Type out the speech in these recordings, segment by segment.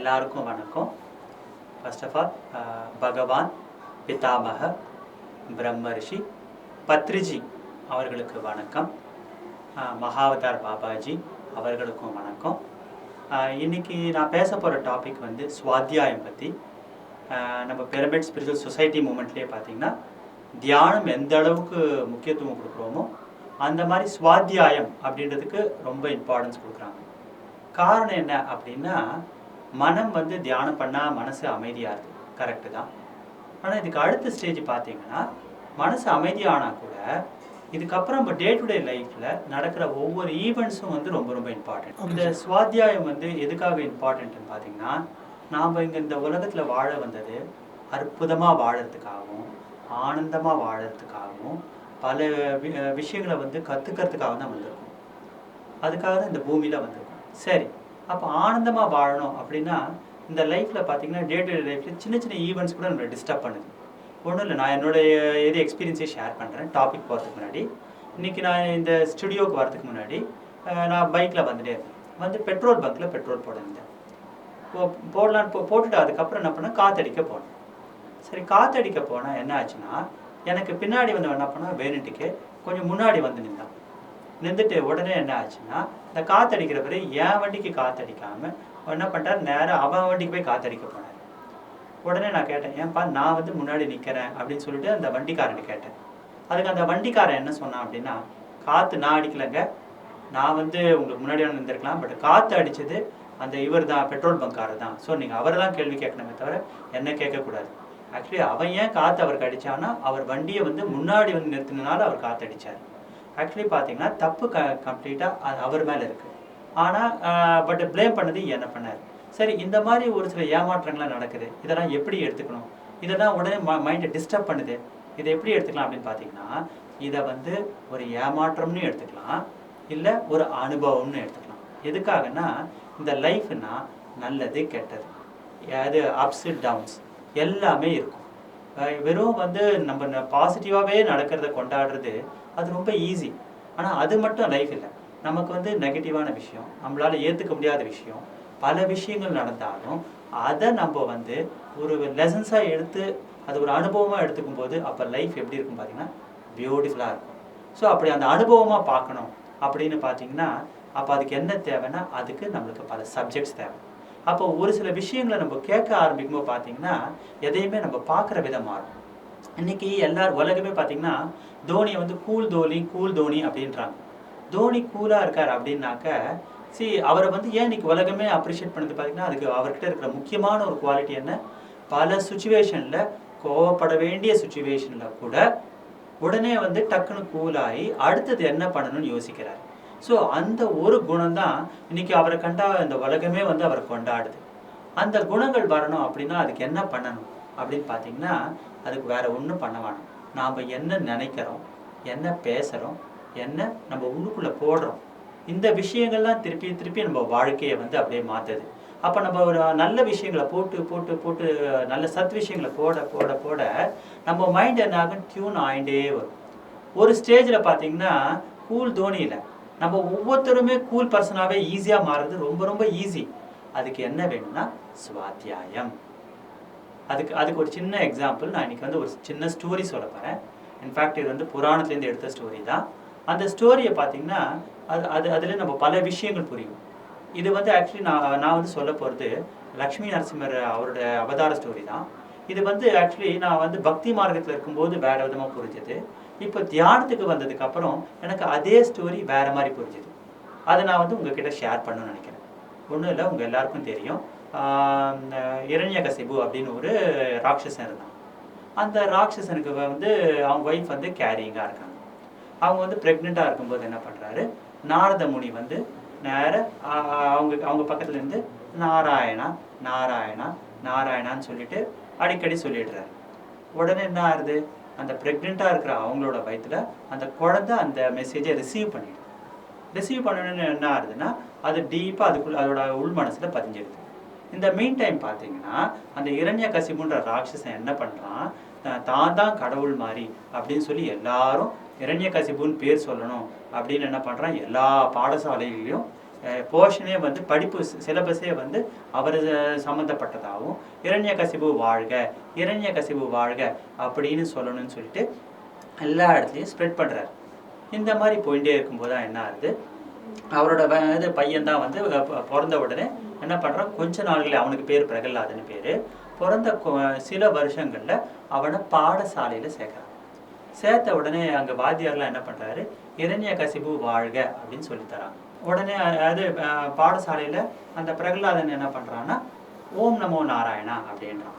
எல்லாருக்கும் வணக்கம். First of all பகவான் பிதாமக பிரம்மரிஷி பத்ரிஜி அவர்களுக்கு வணக்கம். மகாவதார் பாபாஜி அவர்களுக்கும் வணக்கம். இன்றைக்கி நான் பேச போகிற டாபிக் வந்து சுவாத்தியாயம் பற்றி. நம்ம பிரமிட் ஸ்பிரிச்சுவல் சொசைட்டி மூமெண்ட்லேயே பார்த்திங்கன்னா தியானம் எந்த அளவுக்கு முக்கியத்துவம் கொடுக்குறோமோ அந்த மாதிரி சுவாத்தியாயம் அப்படின்றதுக்கு ரொம்ப இம்பார்ட்டன்ஸ் கொடுக்குறாங்க. காரணம் என்ன அப்படின்னா, மனம் வந்து தியானம் பண்ணால் மனசு அமைதியாக இருக்குது, கரெக்டு தான். ஆனால் இதுக்கு அடுத்த ஸ்டேஜ் பார்த்திங்கன்னா, மனசு அமைதியானால் கூட இதுக்கப்புறம் நம்ம டே டு டே லைஃப்பில் நடக்கிற ஒவ்வொரு ஈவெண்ட்ஸும் வந்து ரொம்ப ரொம்ப இம்பார்ட்டன்ட். இந்த சுவாத்தியாயம் வந்து எதுக்காக இம்பார்ட்டன்ட்னு பார்த்திங்கன்னா, நாம் இங்கே இந்த உலகத்தில் வாழ வந்தது அற்புதமாக வாழறதுக்காகவும் ஆனந்தமாக வாழறதுக்காகவும் பல விஷயங்களை வந்து கற்றுக்கிறதுக்காக தான் வந்திருக்கும். அதுக்காக தான் இந்த பூமியில் வந்திருக்கும். சரி, அப்போ ஆனந்தமாக வாழணும் அப்படின்னா இந்த லைஃப்பில் பார்த்திங்கன்னா டே டு டே லைஃப்பில் சின்ன சின்ன ஈவெண்ட்ஸ் கூட நம்மளை டிஸ்டர்ப் பண்ணுது. ஒன்றும் இல்லை, நான் என்னுடைய எக்ஸ்பீரியன்ஸை ஷேர் பண்ணுறேன். டாபிக் போகிறதுக்கு முன்னாடி, இன்றைக்கி நான் இந்த ஸ்டுடியோவுக்கு வரதுக்கு முன்னாடி நான் பைக்கில் வந்துட்டே இருந்தேன். வந்து பெட்ரோல் பங்க்கில் பெட்ரோல் போட்டிருந்தேன். போடலான்னு போட்டுட்டு அதுக்கப்புறம் என்ன பண்ணேன், காற்றடிக்க போனேன். சரி, காற்றடிக்க போனால் என்ன ஆச்சுன்னா, எனக்கு பின்னாடி வந்து என்ன பண்ணால் வேணுட்டுக்கு கொஞ்சம் முன்னாடி வந்து நின்றுட்டு உடனே என்ன ஆச்சுன்னா, இந்த காற்றடிக்கிற பிறகு என் வண்டிக்கு காற்றடிக்காமல் என்ன பண்ணிட்டார், நேராக அவன் வண்டிக்கு போய் காற்றடிக்க போனார். உடனே நான் கேட்டேன், ஏன்பா நான் வந்து முன்னாடி நிற்கிறேன் அப்படின்னு சொல்லிட்டு அந்த வண்டிக்காரன் கேட்டேன். அதுக்கு அந்த வண்டிக்காரன் என்ன சொன்னான் அப்படின்னா, காற்று நான் அடிக்கலைங்க, நான் வந்து உங்களுக்கு முன்னாடி நின்றுருக்கலாம், பட் காற்று அடித்தது அந்த இவர் தான், பெட்ரோல் பங்க்காரர் தான். ஸோ நீங்கள் அவரை தான் கேள்வி கேட்கணுமே தவிர என்ன கேட்கக்கூடாது. ஆக்சுவலி அவன் ஏன் காற்று அவருக்கு அடித்தான்னா, அவர் வண்டியை வந்து முன்னாடி வந்து நிறுத்தினால அவர் காற்று அடித்தார். ஆக்சுவலி பார்த்தீங்கன்னா தப்பு கம்ப்ளீட்டாக அவர் மேலே இருக்குது. ஆனால் பட் ப்ளேம் பண்ணது என்ன பண்ணார். சரி, இந்த மாதிரி ஒரு சில ஏமாற்றங்கள்லாம் நடக்குது. இதெல்லாம் எப்படி எடுத்துக்கணும்? இதெல்லாம் உடனே மைண்டை டிஸ்டர்ப் பண்ணுது. இதை எப்படி எடுத்துக்கலாம் அப்படின்னு பார்த்தீங்கன்னா, இதை வந்து ஒரு ஏமாற்றம்னு எடுத்துக்கலாம், இல்லை ஒரு அனுபவம்னு எடுத்துக்கலாம். எதுக்காகனா, இந்த லைஃப்னா நல்லது கெட்டது, அது அப்ஸ் டவுன்ஸ் எல்லாமே இருக்கும். வெறும் வந்து நம்ம பாசிட்டிவாகவே நடக்கிறத கொண்டாடுறது அது ரொம்ப ஈஸி. ஆனால் அது மட்டும் லைஃப் இல்லை. நமக்கு வந்து நெகட்டிவான விஷயம், நம்மளால் ஏற்றுக்க முடியாத விஷயம், பல விஷயங்கள் நடந்தாலும் அதை நம்ம வந்து ஒரு லெசன்ஸாக எடுத்து அது ஒரு அனுபவமாக எடுத்துக்கும் போது அப்போ லைஃப் எப்படி இருக்கும் பார்த்திங்கன்னா பியூட்டிஃபுல்லாக இருக்கும். ஸோ அப்படி அந்த அனுபவமாக பார்க்கணும் அப்படின்னு பார்த்தீங்கன்னா, அப்போ அதுக்கு என்ன தேவைன்னா, அதுக்கு நம்மளுக்கு பல சப்ஜெக்ட்ஸ் தேவை. அப்போ ஒரு சில விஷயங்களை நம்ம கேட்க ஆரம்பிக்கும்போது பார்த்தீங்கன்னா எதையுமே நம்ம பார்க்குற விதம் மாறும். இன்றைக்கி எல்லாரும் உலகமே பார்த்திங்கன்னா தோனியை வந்து கூல் தோனி அப்படின்றாங்க. தோனி கூலாக இருக்கார் அப்படின்னாக்க, அவரை வந்து ஏன் இன்றைக்கி உலகமே அப்ரிஷியேட் பண்ணுறது பார்த்திங்கன்னா, அதுக்கு அவர்கிட்ட இருக்கிற முக்கியமான ஒரு குவாலிட்டி என்ன, பல சுச்சுவேஷனில் கோவப்பட வேண்டிய சுச்சுவேஷனில் கூட உடனே வந்து டக்குன்னு கூலாகி அடுத்தது என்ன பண்ணணும்னு யோசிக்கிறார். ஸோ அந்த ஒரு குணம் தான் இன்றைக்கி அவரை கண்டா இந்த உலகமே வந்து அவரை கொண்டாடுது. அந்த குணங்கள் வரணும் அப்படின்னா அதுக்கு என்ன பண்ணணும் அப்படின்னு பார்த்தீங்கன்னா, அதுக்கு வேறு ஒன்றும் பண்ண வேணும். நாம் என்ன நினைக்கிறோம், என்ன பேசுகிறோம், என்ன நம்ம உள்ளுக்குள்ளே போடுறோம், இந்த விஷயங்கள்லாம் திருப்பி திருப்பி நம்ம வாழ்க்கையை வந்து அப்படியே மாற்றுது. அப்போ நம்ம ஒரு நல்ல விஷயங்களை போட்டு போட்டு போட்டு நல்ல சத் விஷயங்களை போட போட போட நம்ம மைண்ட் என்ன ஆகும், டியூன் ஆகிட்டே வரும். ஒரு ஸ்டேஜில் பார்த்தீங்கன்னா கூல் தோனியில் நம்ம ஒவ்வொருத்தருமே கூல் பர்சனாகவே ஈஸியாக மாறுறது ரொம்ப ரொம்ப ஈஸி. அதுக்கு என்ன வேணும்னா சுவாத்தியாயம். அதுக்கு ஒரு சின்ன எக்ஸாம்பிள் நான் இன்றைக்கி வந்து ஒரு சின்ன ஸ்டோரி சொல்ல போகிறேன். இன்ஃபேக்ட் இது வந்து புராணத்துலேருந்து எடுத்த ஸ்டோரி தான். அந்த ஸ்டோரியை பார்த்திங்கன்னா அதில் நம்ம பல விஷயங்கள் புரியும். இது வந்து ஆக்சுவலி நான் வந்து சொல்ல போகிறது லக்ஷ்மி நரசிம்மர் அவரோட அவதார ஸ்டோரி தான். இது வந்து ஆக்சுவலி நான் வந்து பக்தி மார்க்கத்தில் இருக்கும்போது வேறு விதமாக புரிஞ்சது. இப்போ தியானத்துக்கு வந்ததுக்கப்புறம் எனக்கு அதே ஸ்டோரி வேறு மாதிரி புரிஞ்சுது. அதை நான் வந்து உங்ககிட்ட ஷேர் பண்ணணும்னு நினைக்கிறேன். ஒன்றும் இல்லை, உங்கள் எல்லாருக்கும் தெரியும், இரண்யகசிபு அப்படின்னு ஒரு ராட்சசன் இருந்தான். அந்த ராட்சசனுக்கு வந்து அவங்க ஒய்ஃப் வந்து கேரிங்காக இருக்காங்க. அவங்க வந்து ப்ரெக்னெண்ட்டாக இருக்கும்போது என்ன பண்ணுறாரு, நாரத முனி வந்து நேராக அவங்க பக்கத்தில் இருந்து நாராயணா நாராயணா நாராயணான்னு சொல்லிட்டு அடிக்கடி சொல்லிடுறாரு. உடனே என்ன ஆகுது, அந்த ப்ரெக்னெண்ட்டாக இருக்கிற அவங்களோட வயிற்றுல அந்த குழந்தை அந்த மெசேஜை ரிசீவ் பண்ணணுன்னு என்ன ஆகுதுன்னா, அது டீப்பாக அதுக்குள்ள அதோட உள் மனசில் பதிஞ்சிடுது. இந்த மெயின் டைம் பார்த்தீங்கன்னா அந்த இரண்யகசிபுன்ற ராட்சசன் என்ன பண்ணுறான், தான் கடவுள் மாதிரி அப்படின்னு சொல்லி எல்லாரும் இரண்யகசிபுன்னு பேர் சொல்லணும் அப்படின்னு என்ன பண்ணுறான், எல்லா பாடசாலையிலையும் போர்ஷனே வந்து படிப்பு சிலபஸே வந்து அவர் சம்மந்தப்பட்டதாகவும் இரண்யகசிபு வாழ்க இரண்யகசிபு வாழ்க அப்படின்னு சொல்லணும்னு சொல்லிட்டு எல்லா இடத்துலையும் ஸ்ப்ரெட் பண்ணுறாரு. இந்த மாதிரி போயிட்டே இருக்கும்போது தான் என்ன ஆகுது, அவரோட இது பையன்தான் வந்து பிறந்த உடனே என்ன பண்ணுறான், கொஞ்ச நாள்களே அவனுக்கு பேர் பிரகலாதன்னு பேர். பிறந்த சில வருஷங்களில் அவனை பாடசாலையில் சேர்க்குறான். சேர்த்த உடனே அங்கே வாத்தியார்லாம் என்ன பண்ணுறாரு, இரண்யகசிபு வாழ்க அப்படின்னு சொல்லித்தராங்க. உடனே அது பாடசாலையில் அந்த பிரகலாதன் என்ன பண்ணுறான்னா ஓம் நமோ நாராயணா அப்படின்றான்.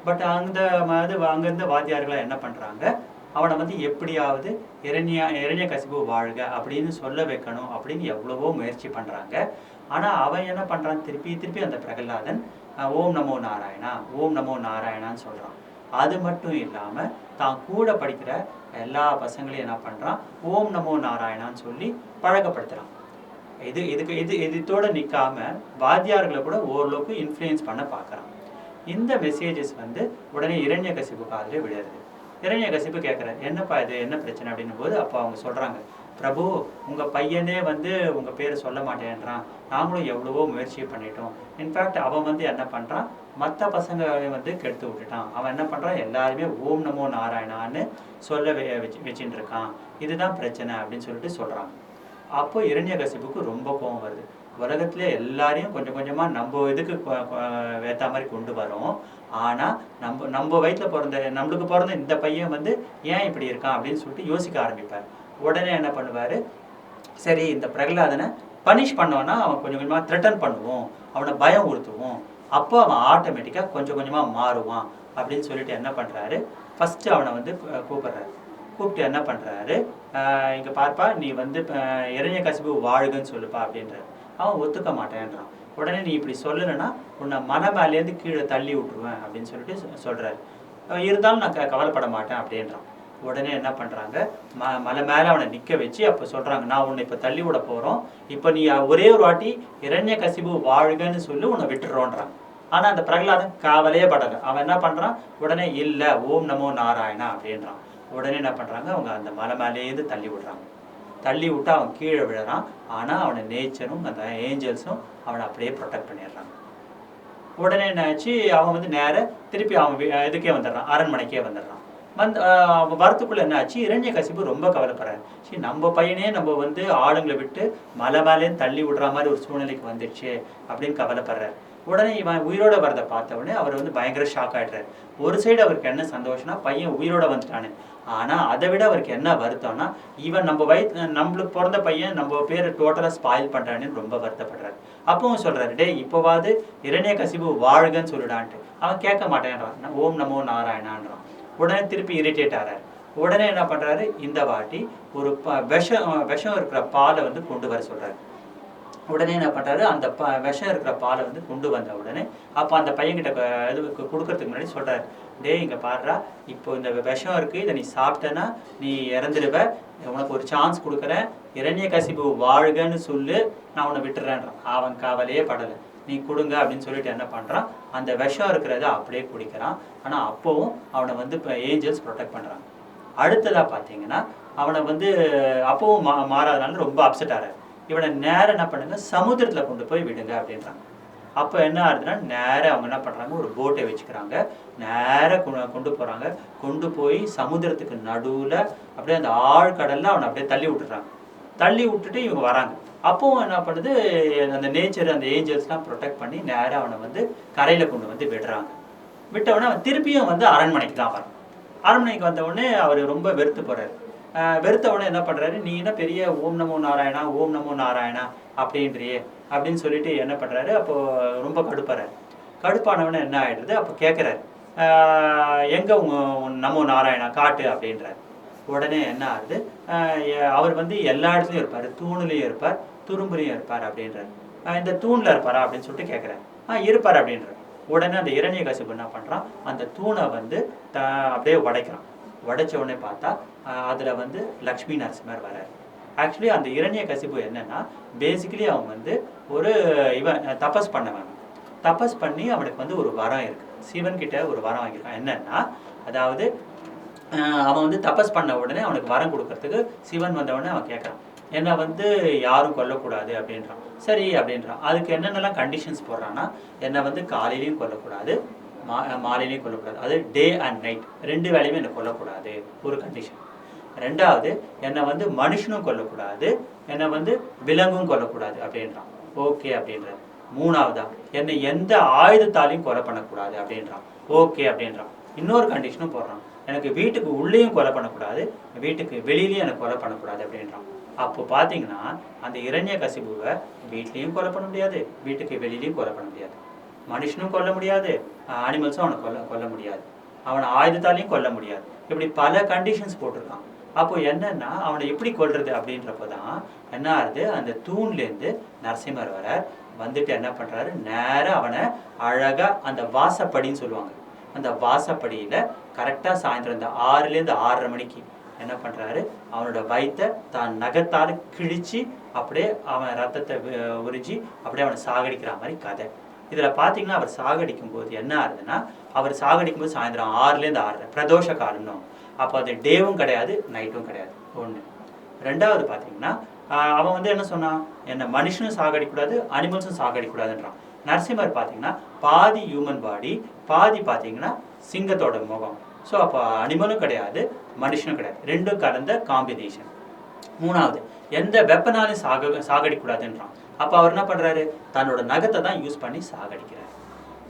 பட் அங்கேருந்து வாத்தியார்களாக என்ன பண்ணுறாங்க, அவனை வந்து எப்படியாவது இரண்யகசிபு வாழ்க அப்படின்னு சொல்ல வைக்கணும் அப்படின்னு எவ்வளவோ முயற்சி பண்ணுறாங்க. ஆனால் அவன் என்ன பண்ணுறான், திருப்பி திருப்பி அந்த பிரகலாதன் ஓம் நமோ நாராயணா ஓம் நமோ நாராயணான்னு சொல்கிறான். அது மட்டும் இல்லாமல் தான் கூட படிக்கிற எல்லா பசங்களையும் என்ன பண்ணுறான், ஓம் நமோ நாராயணான்னு சொல்லி பழக்கப்படுத்துகிறான். இதோடு நிற்காம வாத்தியார்களை கூட ஓரளவுக்கு இன்ஃப்ளூயன்ஸ் பண்ண பார்க்குறான். இந்த மெசேஜஸ் வந்து உடனே இரண்யகசிபு காதில் விழுறது. இரண்யகசிபு கேட்குறாரு, என்னப்பா இது, என்ன பிரச்சனை அப்படின்னும் போது அப்போ அவங்க சொல்கிறாங்க, பிரபு உங்கள் பையனே வந்து உங்கள் பேரை சொல்ல மாட்டேன்றான், நாங்களும் எவ்வளவோ முயற்சி பண்ணிட்டோம். இன்ஃபேக்ட் அவன் வந்து என்ன பண்ணுறான், மற்ற பசங்க வந்து கெடுத்து விட்டுட்டான். அவன் என்ன பண்ணுறான், எல்லாருமே ஓம் நமோ நாராயணான்னு சொல்ல வச்சுட்டு இருக்கான், இதுதான் பிரச்சனை அப்படின்னு சொல்லிட்டு சொல்கிறான். அப்போ இரண்யகசிபுக்கு ரொம்ப கோபம் வருது. உலகத்துல எல்லாரையும் கொஞ்சம் கொஞ்சமாக நம்ம இதுக்கு ஏற்ற மாதிரி கொண்டு வரோம். ஆனால் நம்ம வயிற்றில் நம்மளுக்கு பிறந்த இந்த பையன் வந்து ஏன் இப்படி இருக்கான் அப்படின்னு சொல்லிட்டு யோசிக்க ஆரம்பிப்பார். உடனே என்ன பண்ணுவார், சரி இந்த பிரகலாதனை பனிஷ் பண்ணோன்னா அவன் கொஞ்சம் கொஞ்சமாக த்ரெட்டன் பண்ணுவோம், அவனை பயம் உறுத்துவோம், அப்போ அவன் ஆட்டோமேட்டிக்காக கொஞ்சம் கொஞ்சமாக மாறுவான் அப்படின்னு சொல்லிட்டு என்ன பண்ணுறாரு, ஃபஸ்ட்டு அவனை வந்து கூப்பிட்றாரு. கூப்பிட்டு என்ன பண்ணுறாரு, இங்கே பார்ப்பா நீ வந்து இரண்யகசிபு வாழ்கன்னு சொல்லுப்பா அப்படின்றாரு. அவன் ஒத்துக்க மாட்டேன்றான். உடனே நீ இப்படி சொல்லலைன்னா உன்னை மலை மேலேருந்து கீழே தள்ளி விட்டுருவேன் அப்படின்னு சொல்லிட்டு சொல்கிறாரு. இருந்தாலும் நான் கவலைப்பட மாட்டேன் அப்படின்றான். உடனே என்ன பண்ணுறாங்க, மலை மேலே அவனை நிற்க வச்சு அப்போ சொல்கிறாங்க, நான் உன்னை இப்போ தள்ளி விட போகிறோம், இப்போ நீ ஒரே ஒரு வாட்டி இரண்யகசிபு வாழ்கன்னு சொல்லி உன்னை விட்டுறோன்றான். ஆனால் அந்த பிரகலாதன் காவலையே படலை. அவன் என்ன பண்ணுறான், உடனே இல்லை ஓம் நமோ நாராயணா அப்படின்றான். உடனே என்ன பண்ணுறாங்க, அவங்க அந்த மலை மேலேருந்து தள்ளி விடுறாங்க. தள்ளி விட்டு அவன் கீழே விழுறான். ஆனால் அவனை நேச்சரும் அந்த ஏஞ்சல்ஸும் அவனை அப்படியே ப்ரொடெக்ட் பண்ணிடுறாங்க. உடனே என்ன ஆச்சு, அவன் வந்து நேர திருப்பி அவன் இதுக்கே வந்துடுறான், அரண்மனைக்கே வந்துடுறான். அவன் வரத்துக்குள்ள என்ன ஆச்சு, இரண்யகசிபு ரொம்ப கவலைப்படுறாரு. சரி நம்ம பையனே நம்ம வந்து ஆளுங்களை விட்டு மலை மேலேன்னு தள்ளி விடுற மாதிரி ஒரு சூழ்நிலைக்கு வந்துடுச்சு அப்படின்னு கவலைப்படுறாரு. உடனே இவன் உயிரோட வரதை பார்த்த உடனே அவர் வந்து பயங்கர ஷாக் ஆகிடுறாரு. ஒரு சைடு அவருக்கு என்ன சந்தோஷம்னா பையன் உயிரோட வந்துட்டானு, ஆனால் அதை விட அவருக்கு என்ன வருத்தம்னா இவன் நம்மளுக்கு பிறந்த பையன் நம்ம பேரை டோட்டலாக ஸ்பாயில் பண்ணுறான்னு ரொம்ப வருத்தப்படுறாரு. அப்பவும் சொல்கிறாரு, டே இப்போவாது இரண்யகசிபு வாழ்கன்னு சொல்லிடான்ட்டு. அவன் கேட்க மாட்டேன்றான், ஓம் நமோ நாராயணான்றான். உடனே திருப்பி இரிட்டேட் ஆகிறார். உடனே என்ன பண்ணுறாரு, இந்த வாட்டி ஒரு விஷம் இருக்கிற பாலை வந்து கொண்டு வர சொல்கிறாரு. உடனே என்ன பண்ணுறாரு, அந்த விஷம் இருக்கிற பாலை வந்து கொண்டு வந்த உடனே அப்போ அந்த பையன்கிட்ட இது கொடுக்கறதுக்கு முன்னாடி சொல்கிறார், டே இங்கே பாடுறா, இப்போ இந்த விஷம் இருக்குது, இதை நீ சாப்பிட்டேன்னா நீ இறந்துடுவ, உனக்கு ஒரு சான்ஸ் கொடுக்குறேன், இரண்யகசிபு வாழ்கன்னு சொல்லு, நான் உன்னை விட்டுறேன்றான். அவன் கவலையே படலை, நீ கொடுங்க அப்படின்னு சொல்லிட்டு என்ன பண்ணுறான், அந்த விஷம் இருக்கிறத அப்படியே குடிக்கிறான். ஆனால் அப்போவும் அவனை வந்து இப்போ ஏஞ்சல்ஸ் ப்ரொடெக்ட் பண்ணுறாங்க. அடுத்ததாக பார்த்தீங்கன்னா அவனை வந்து அப்போவும் மாறாதனால ரொம்ப அப்செட் ஆகிறார். இவனை நேரம் என்ன பண்ணுங்க, சமுத்திரத்தில் கொண்டு போய் விடுங்க அப்படின்றாங்க. அப்போ என்ன ஆகுதுன்னா நேராக அவங்க என்ன பண்ணுறாங்க, ஒரு போட்டை வச்சுக்கிறாங்க, நேராக கொண்டு போகிறாங்க. கொண்டு போய் சமுத்திரத்துக்கு நடுவில் அப்படியே அந்த ஆழ்கடலில் அவனை அப்படியே தள்ளி விட்டுறாங்க. தள்ளி விட்டுட்டு இவங்க வராங்க. அப்போவும் என்ன பண்ணுது, அந்த நேச்சர் அந்த ஏஞ்சல்ஸ்லாம் ப்ரொடெக்ட் பண்ணி நேராக அவனை வந்து கரையில் கொண்டு வந்து விடுறாங்க. விட்டவுடனே அவன் திருப்பியும் வந்து அரண்மனைக்கு தான் வரான். அரண்மனைக்கு வந்தவுடனே அவர் ரொம்ப வெறுத்து போகிறார். வெறுத்தவுடனே என்ன பண்ணுறாரு, நீ என்ன பெரிய ஓம் நமோ நாராயணா ஓம் நமோ நாராயணா அப்படின்றியே அப்படின்னு சொல்லிட்டு என்ன பண்ணுறாரு, அப்போது ரொம்ப கடுப்பார். கடுப்பானவனே என்ன ஆகிடுது, அப்போ கேட்குறாரு, எங்கே நமோ நாராயணா காட்டு அப்படின்றார். உடனே என்ன ஆகுது, அவர் வந்து எல்லா இடத்துலையும் இருப்பார், தூணுலையும் இருப்பார், துரும்புலையும் இருப்பார் அப்படின்றார். இந்த தூணில் இருப்பாரா அப்படின்னு சொல்லிட்டு கேட்குறாரு. இருப்பார் அப்படின்றார். உடனே அந்த இரண்யகசிபு என்ன பண்ணுறான், அந்த தூணை வந்து அப்படியே உடைக்கிறான். உடைச்ச உடனே பார்த்தா அதில் வந்து லக்ஷ்மி நரசிம்மர் வரார். ஆக்சுவலி அந்த இரண்யகசிபு என்னன்னா பேசிக்கலி அவன் வந்து ஒரு தபஸ் பண்ணவன். தபஸ் பண்ணி அவனுக்கு வந்து ஒரு வரம் இருக்குது, சிவன் கிட்ட ஒரு வரம் வாங்கியிருக்கான். என்னன்னா அதாவது அவன் வந்து தபஸ் பண்ண உடனே அவனுக்கு வரம் கொடுக்கறதுக்கு சிவன் வந்த உடனே அவன் கேட்குறான், என்னை வந்து யாரும் கொல்லக்கூடாது அப்படின்றான். சரி அப்படின்றான். அதுக்கு என்னென்னலாம் கண்டிஷன்ஸ் போடுறான்னா, என்னை வந்து காலையிலையும் கொல்லக்கூடாது, மாலையிலையும் கொல்லக்கூடாது. அது டே அண்ட் நைட் 2 வேளையுமே என்னை கொல்லக்கூடாது ஒரு கண்டிஷன். 2வது, என்னை வந்து மனுஷனும் கொல்லக்கூடாது, என்னை வந்து விலங்கும் கொல்லக்கூடாது அப்படின்றான். ஓகே அப்படின்றான். 3வதா, என்னை எந்த ஆயுதத்தாலையும் கொலை பண்ணக்கூடாது அப்படின்றான். ஓகே அப்படின்றான். இன்னொரு கண்டிஷனும் போடுறான். எனக்கு வீட்டுக்கு உள்ளேயும் கொலை பண்ணக்கூடாது, வீட்டுக்கு வெளியிலையும் எனக்கு கொலை பண்ணக்கூடாது அப்படின்றான். அப்போ பார்த்தீங்கன்னா அந்த இரண்யகசிபுவை வீட்லேயும் கொலை பண்ண முடியாது, வீட்டுக்கு வெளியிலையும் கொலை பண்ண முடியாது, மனுஷனும் கொல்ல முடியாது, அனிமல்ஸும் அவனை கொல்ல முடியாது, அவனை ஆயுதத்தாலையும் கொல்ல முடியாது. இப்படி பல கண்டிஷன்ஸ் போட்டிருக்கான். அப்போ என்னன்னா அவனை எப்படி கொல்றது அப்படின்றப்போ தான் என்ன ஆகுது, அந்த தூண்லேருந்து நரசிம்மர் வர வந்துட்டு என்ன பண்ணுறாரு, நேராக அவனை அழகாக அந்த வாசப்படின்னு சொல்லுவாங்க, அந்த வாசப்படியில் கரெக்டாக சாயந்தரம் இந்த 6லேருந்து 6:30 மணிக்கு என்ன பண்ணுறாரு, அவனோட வயிற்றை தான் நகத்தால் கிழித்து அப்படியே அவன் ரத்தத்தை உறிஞ்சி அப்படியே அவனை சாகடிக்கிற மாதிரி கதை. இதில் பார்த்தீங்கன்னா அவர் சாகடிக்கும் போது என்ன ஆகுதுன்னா, அவர் சாகடிக்கும் போது சாயந்தரம் 6லேருந்து 6:30 பிரதோஷ காலம்னு. அப்போ அது டேவும் கிடையாது நைட்டும் கிடையாது. ஒன்று. 2வது பார்த்தீங்கன்னா அவன் வந்து என்ன சொன்னான், என்னை மனுஷனும் சாகடிக்கூடாது, அனிமல்ஸும் சாகடிக்கூடாதுன்றான். நரசிம்மர் பார்த்தீங்கன்னா பாதி ஹியூமன் பாடி, பாதி பார்த்தீங்கன்னா சிங்கத்தோட முகம். ஸோ அப்போ அனிமலும் கிடையாது மனுஷனும் கிடையாது, ரெண்டும் கலந்த காம்பினேஷன். 3வது, எந்த வெப்பனாலையும் சாகடிக்கூடாதுன்றான். அப்போ அவர் என்ன பண்ணுறாரு, தன்னோட நகத்தை தான் யூஸ் பண்ணி சாகடிக்கிறார்.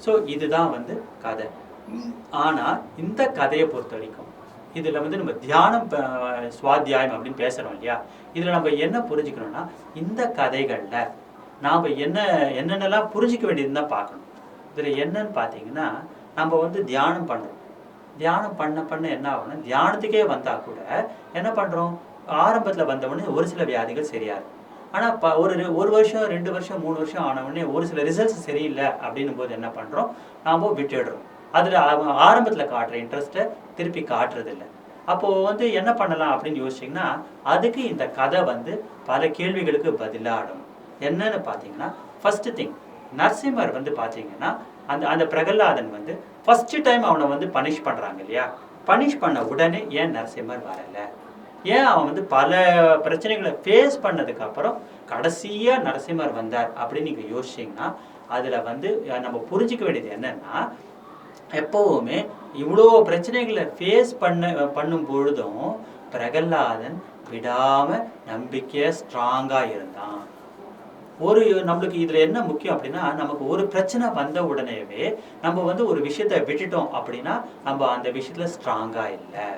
ஸோ இதுதான் வந்து கதை. ஆனால் இந்த கதையை பொறுத்த வரைக்கும் இதில் வந்து நம்ம தியானம் சுவாத்தியாயம் அப்படின்னு பேசுகிறோம் இல்லையா, இதில் நம்ம என்ன புரிஞ்சுக்கணும்னா, இந்த கதைகளில் நாம் என்னென்னலாம் புரிஞ்சிக்க வேண்டியதுன்னு தான் பார்க்கணும். இதில் என்னன்னு பார்த்தீங்கன்னா, நம்ம வந்து தியானம் பண்ணுறோம், தியானம் பண்ண என்ன ஆகும்னா, தியானத்துக்கே வந்தால் கூட என்ன பண்ணுறோம், ஆரம்பத்தில் வந்தவுடனே ஒரு சில வியாதிகள் சரியாது. ஆனால் ஒரு வருஷம் 2 வருஷம் 3 வருஷம் ஆனவுடனே ஒரு சில ரிசல்ட்ஸ் சரியில்லை அப்படின்னும் போது என்ன பண்ணுறோம், நாம் விட்டுடுறோம். அதில் ஆரம்பத்தில் காட்டுற இன்ட்ரெஸ்ட்டை திருப்பி காட்டுறதில்லை. அப்போது வந்து என்ன பண்ணலாம் அப்படின்னு யோசிச்சிங்கன்னா, அதுக்கு இந்த கதை வந்து பல கேள்விகளுக்கு பதிலாடும். என்னன்னு பார்த்தீங்கன்னா, ஃபஸ்ட்டு திங், நரசிம்மர் வந்து பார்த்தீங்கன்னா அந்த பிரகலாதன் வந்து ஃபஸ்ட்டு டைம் அவனை வந்து பனிஷ் பண்ணுறாங்க இல்லையா, பனிஷ் பண்ண உடனே ஏன் நரசிம்மர் வரலை, ஏன் அவன் வந்து பல பிரச்சனைகளை ஃபேஸ் பண்ணதுக்கப்புறம் கடைசியாக நரசிம்மர் வந்தார் அப்படின்னு நீங்கள் யோசிச்சிங்கன்னா, அதில் வந்து நம்ம புரிஞ்சிக்க வேண்டியது என்னென்னா, எப்போவுமே இவ்வளோ பிரச்சனைகளை ஃபேஸ் பண்ணும் பொழுதும் பிரகலாதன் விடாமல் நம்பிக்கையாக ஸ்ட்ராங்காக இருந்தான். நம்மளுக்கு இதில் என்ன முக்கியம் அப்படின்னா, நமக்கு ஒரு பிரச்சனை வந்த உடனேவே நம்ம வந்து ஒரு விஷயத்தை விட்டுட்டோம் அப்படின்னா நம்ம அந்த விஷயத்தில் ஸ்ட்ராங்காக இல்லை.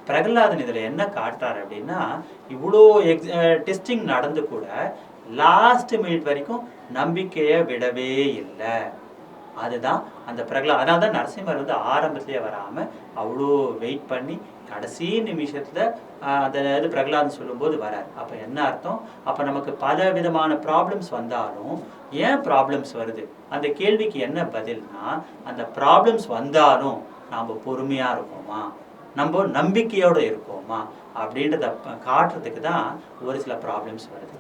பிரகலாதன் இதில் என்ன காட்டுறாரு அப்படின்னா, இவ்வளோ டெஸ்டிங் நடந்து கூட லாஸ்ட் மினிட் வரைக்கும் நம்பிக்கையை விடவே இல்லை. அதுதான் அந்த அதனால தான் நரசிம்மர் வந்து ஆரம்பத்திலே வராமல் அவ்வளோ வெயிட் பண்ணி கடைசி நிமிஷத்தில் அந்த பிரகலாதன் சொல்லும்போது வரார். அப்போ என்ன அர்த்தம், அப்போ நமக்கு பல விதமான ப்ராப்ளம்ஸ் வந்தாலும் ஏன் ப்ராப்ளம்ஸ் வருது, அந்த கேள்விக்கு என்ன பதில்னா, அந்த ப்ராப்ளம்ஸ் வந்தாலும் நாம் பொறுமையாக இருக்கோமா, நம்ம நம்பிக்கையோடு இருக்கோமா அப்படின்றத காட்டுறதுக்கு தான் ஒரு சில ப்ராப்ளம்ஸ் வருது.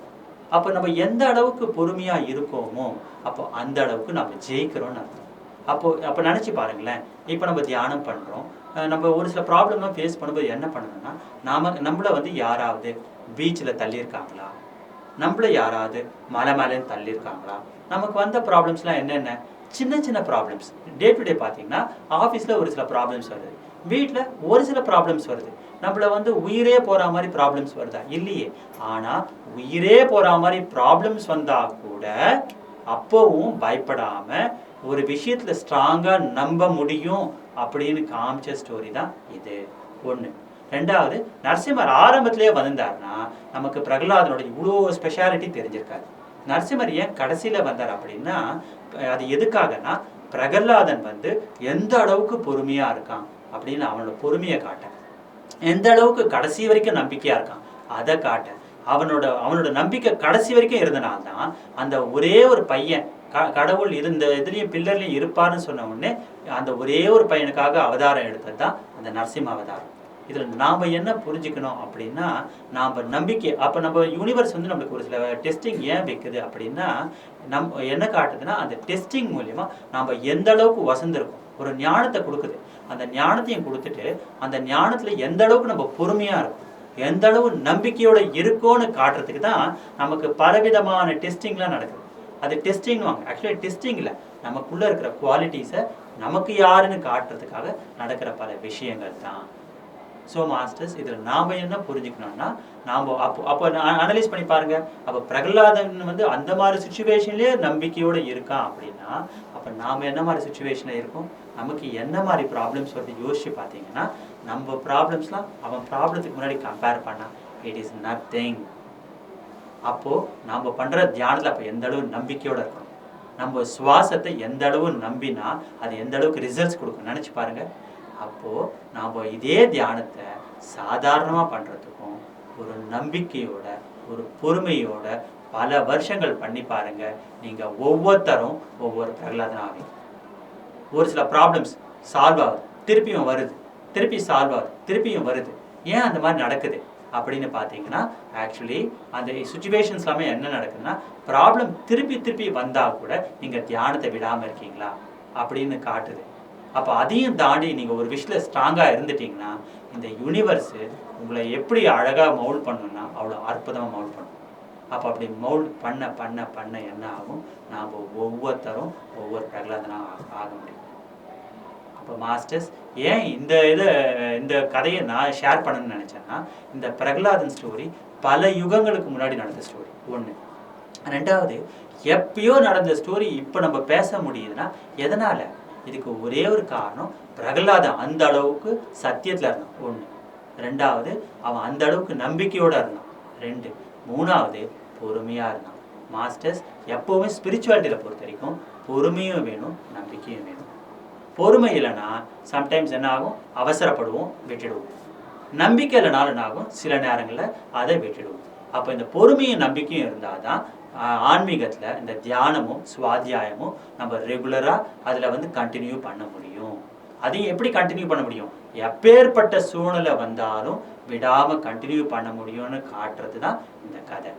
அப்போ நம்ம எந்த அளவுக்கு பொறுமையாக இருக்கோமோ அப்போ அந்த அளவுக்கு நம்ம ஜெயிக்கிறோம்னு அர்த்தம். அப்போ நினச்சி பாருங்களேன், இப்போ நம்ம தியானம் பண்ணுறோம், நம்ம ஒரு சில ப்ராப்ளம்லாம் ஃபேஸ் பண்ணும்போது என்ன பண்ணணும்னா, நம்மளை வந்து யாராவது பீச்சில் தள்ளியிருக்காங்களா, நம்மளை யாராவது மலை மேலேன்னு தள்ளியிருக்காங்களா, நமக்கு வந்த ப்ராப்ளம்ஸ்லாம் என்னென்ன, சின்ன சின்ன ப்ராப்ளம்ஸ். டே டு டே பார்த்தீங்கன்னா ஆஃபீஸில் ஒரு சில ப்ராப்ளம்ஸ் வருது, வீட்டில் ஒரு சில ப்ராப்ளம்ஸ் வருது, நம்மளை வந்து உயிரே போகிற மாதிரி ப்ராப்ளம்ஸ் வருதா, இல்லையே. ஆனால் உயிரே போகிற மாதிரி ப்ராப்ளம்ஸ் வந்தால் கூட அப்போவும் பயப்படாமல் ஒரு விஷயத்தில் ஸ்ட்ராங்காக நம்ப முடியும் அப்படின்னு காமிச்ச ஸ்டோரி தான் இது. ஒன்று. 2வது, நரசிம்மர் ஆரம்பத்திலே வந்திருந்தாருன்னா நமக்கு பிரகலாதனோட இவ்வளோ ஸ்பெஷாலிட்டி தெரிஞ்சிருக்காரு. நரசிம்மர் ஏன் கடைசியில் வந்தார் அப்படின்னா, அது எதுக்காகனா, பிரகலாதன் வந்து எந்த அளவுக்கு பொறுமையாக இருக்கான் அப்படின்னு அவனோட பொறுமையை காட்ட, எந்த அளவுக்கு கடைசி வரைக்கும் நம்பிக்கையாக இருக்கான் அதை காட்ட, அவனோட நம்பிக்கை கடைசி வரைக்கும் இருந்தனால்தான் அந்த ஒரே ஒரு பையன் கடவுள் இந்த இதுலேயும் பில்லர்லையும் இருப்பார்னு சொன்ன உடனே அந்த ஒரே ஒரு பையனுக்காக அவதாரம் எடுத்தது தான் அந்த நரசிம்ம அவதாரம். இதில் நாம் என்ன புரிஞ்சுக்கணும் அப்படின்னா, நாம் நம்பிக்கை, அப்போ நம்ம யூனிவர்ஸ் வந்து நம்மளுக்கு ஒரு சில டெஸ்டிங் ஏன் வைக்குது அப்படின்னா, என்ன காட்டுதுன்னா, அந்த டெஸ்டிங் மூலிமா நாம் எந்த அளவுக்கு வசந்திருக்கோம், ஒரு ஞானத்தை கொடுக்குது. அந்த ஞானத்தையும் கொடுத்துட்டு அந்த ஞானத்தில் எந்த அளவுக்கு நம்ம பொறுமையாக இருக்கும், எந்த அளவு நம்பிக்கையோட இருக்கோன்னு காட்டுறதுக்கு தான் நமக்கு பலவிதமான டெஸ்டிங்லாம் நடக்குது. அது டெஸ்டிங் வாங்க, ஆக்சுவலி டெஸ்டிங் இல்லை, நமக்குள்ளே இருக்கிற குவாலிட்டிஸை நமக்கு யாருன்னு காட்டுறதுக்காக நடக்கிற பல விஷயங்கள் தான். ஸோ மாஸ்டர்ஸ், இதில் நாம் என்ன புரிஞ்சுக்கணும்னா, நாம் அப்போ அனலைஸ் பண்ணி பாருங்க. அப்போ பிரகலாதன் வந்து அந்த மாதிரி சுச்சுவேஷன்லேயே நம்பிக்கையோடு இருக்கான் அப்படின்னா, அப்போ நாம் என்ன மாதிரி சுச்சுவேஷனில் இருக்கோம், நமக்கு என்ன மாதிரி ப்ராப்ளம்ஸ் வந்து யோசிச்சு பார்த்தீங்கன்னா, நம்ம ப்ராப்ளம்ஸ்லாம் அவன் ப்ராப்ளத்துக்கு முன்னாடி கம்பேர் பண்ணால் இட் இஸ் நத்திங். அப்போது நம்ம பண்ணுற தியானத்தில் அப்போ எந்த அளவு நம்பிக்கையோடு இருக்கணும், நம்ம சுவாசத்தை எந்த அளவு நம்பினா அது எந்த அளவுக்கு ரிசல்ட்ஸ் கொடுக்கும் நினச்சி பாருங்கள். அப்போது நாம் இதே தியானத்தை சாதாரணமாக பண்ணுறதுக்கும் ஒரு நம்பிக்கையோட ஒரு பொறுமையோட பல வருஷங்கள் பண்ணி பாருங்கள். நீங்கள் ஒவ்வொருத்தரும் ஒவ்வொரு பிரகலாதனாக ஆவீங்க. ஒரு சில ப்ராப்ளம்ஸ் சால்வ் ஆகுது, திருப்பியும் வருது, திருப்பி சால்வ் ஆகுது, திருப்பியும் வருது. ஏன் அந்த மாதிரி நடக்குது அப்படின்னு பார்த்தீங்கன்னா, ஆக்சுவலி அந்த சுச்சுவேஷன்ஸ் எல்லாமே என்ன நடக்குதுன்னா, ப்ராப்ளம் திருப்பி திருப்பி வந்தால் கூட நீங்கள் தியானத்தை விடாமல் இருக்கீங்களா அப்படின்னு காட்டுது. அப்போ அதையும் தாண்டி நீங்கள் ஒரு விஷயத்தில் ஸ்ட்ராங்காக இருந்துட்டிங்கன்னா, இந்த யூனிவர்ஸு உங்களை எப்படி அழகாக மவுல்ட் பண்ணணும்னா அவ்வளோ அற்புதமாக மவுல்ட் பண்ணும். அப்போ அப்படி மவுல்ட் பண்ண பண்ண பண்ண என்ன ஆகும், நாம் ஒவ்வொருத்தரும் ஒவ்வொரு பிரகலாதனாக ஆக முடியும். அப்போ மாஸ்டர்ஸ், ஏன் இந்த கதையை நான் ஷேர் பண்ணணும்னு நினச்சேன்னா, இந்த பிரகலாதன் ஸ்டோரி பல யுகங்களுக்கு முன்னாடி நடந்த ஸ்டோரி ஒன்று. ரெண்டாவது, எப்பயோ நடந்த ஸ்டோரி இப்போ நம்ம பேச முடியுதுன்னா எதனால்? இதுக்கு ஒரே ஒரு காரணம், பிரகலாதன் அந்த அளவுக்கு சத்தியத்தில் இருந்தான் ஒன்று. ரெண்டாவது, அவன் அந்த அளவுக்கு நம்பிக்கையோடு இருந்தான். ரெண்டு. மூணாவது, பொறுமையாக இருந்தான். மாஸ்டர்ஸ், எப்போவுமே ஸ்பிரிச்சுவாலிட்டியில் பொறுத்த வரைக்கும் பொறுமையும் வேணும், நம்பிக்கையும் வேணும். பொறுமை இல்லைன்னா சம்டைம்ஸ் என்ன ஆகும், அவசரப்படுவோம், விட்டுடுவோம். நம்பிக்கை இல்லைனாலும் என்ன ஆகும், சில நேரங்களில் அதை விட்டுடுவோம். அப்போ இந்த பொறுமையும் நம்பிக்கையும் இருந்தால் தான் ஆன்மீகத்தில் இந்த தியானமும் சுவாத்தியாயமும் நம்ம ரெகுலராக அதில் வந்து கண்டினியூ பண்ண முடியும். அதையும் எப்படி கண்டினியூ பண்ண முடியும், எப்பேற்பட்ட சூழ்நிலை வந்தாலும் விடாமல் கண்டினியூ பண்ண முடியும்னு காட்டுறது தான் இந்த கதை.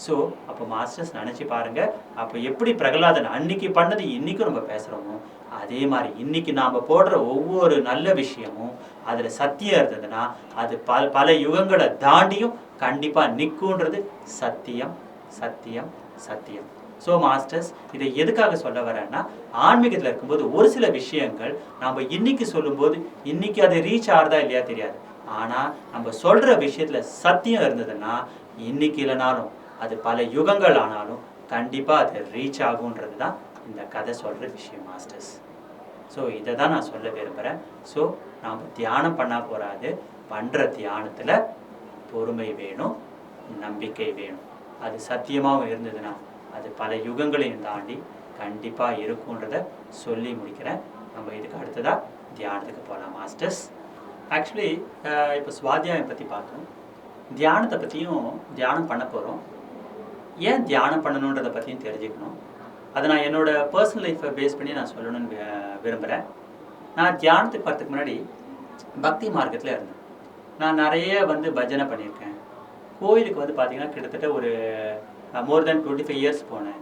ஸோ அப்போ மாஸ்டர்ஸ் நினச்சி பாருங்கள், அப்போ எப்படி பிரகலாதன் அன்னைக்கு பண்ணது இன்றைக்கும் நம்ம பேசுகிறோமோ, அதே மாதிரி இன்றைக்கி நாம் போடுற ஒவ்வொரு நல்ல விஷயமும் அதில் சத்தியம் இருந்ததுன்னா அது பல யுகங்களை தாண்டியும் கண்டிப்பாக நிற்குன்றது சத்தியம் சத்தியம் சத்தியம். ஸோ மாஸ்டர்ஸ், இதை எதுக்காக சொல்ல வரேன்னா, ஆன்மீகத்தில் இருக்கும்போது ஒரு சில விஷயங்கள் நாம் இன்னைக்கு சொல்லும்போது இன்னைக்கு அது ரீச் ஆகுதா இல்லையா தெரியாது. ஆனால் நம்ம சொல்கிற விஷயத்தில் சத்தியம் இருந்ததுன்னா இன்னைக்கு இல்லைனாலும் அது பல யுகங்கள் ஆனாலும் கண்டிப்பாக அது ரீச் ஆகுன்றது தான் இந்த கதை சொல்கிற விஷயம் மாஸ்டர்ஸ். ஸோ இதை தான் நான் சொல்ல விரும்புகிறேன். ஸோ நாம் தியானம் பண்ணால் போகாது, பண்ணுற தியானத்தில் பொறுமை வேணும், நம்பிக்கை வேணும். அது சத்தியமாகவும் இருந்ததுன்னா அது பல யுகங்களையும் தாண்டி கண்டிப்பாக இருக்குன்றதை சொல்லி முடிக்கிறேன். நம்ம இதுக்கு அடுத்ததாக தியானத்துக்கு போகலாம் மாஸ்டர்ஸ். ஆக்சுவலி இப்போ சுவாத்தியாயம் பற்றி பார்த்தோம், தியானத்தை பற்றியும் தியானம் பண்ண போகிறோம். ஏன் தியானம் பண்ணணுன்றதை பற்றியும் தெரிஞ்சுக்கணும். அதை நான் என்னோடய பர்சனல் லைஃப்பை பேஸ் பண்ணி நான் சொல்லணும்னு விரும்புகிறேன். நான் தியானத்துக்கு வரதுக்கு முன்னாடி பக்தி மார்க்கத்தில் இருந்தேன். நான் நிறைய வந்து பஜனை பண்ணியிருக்கேன். கோயிலுக்கு வந்து பார்த்திங்கன்னா கிட்டத்தட்ட ஒரு மோர் தென் 25 இயர்ஸ் போனேன்.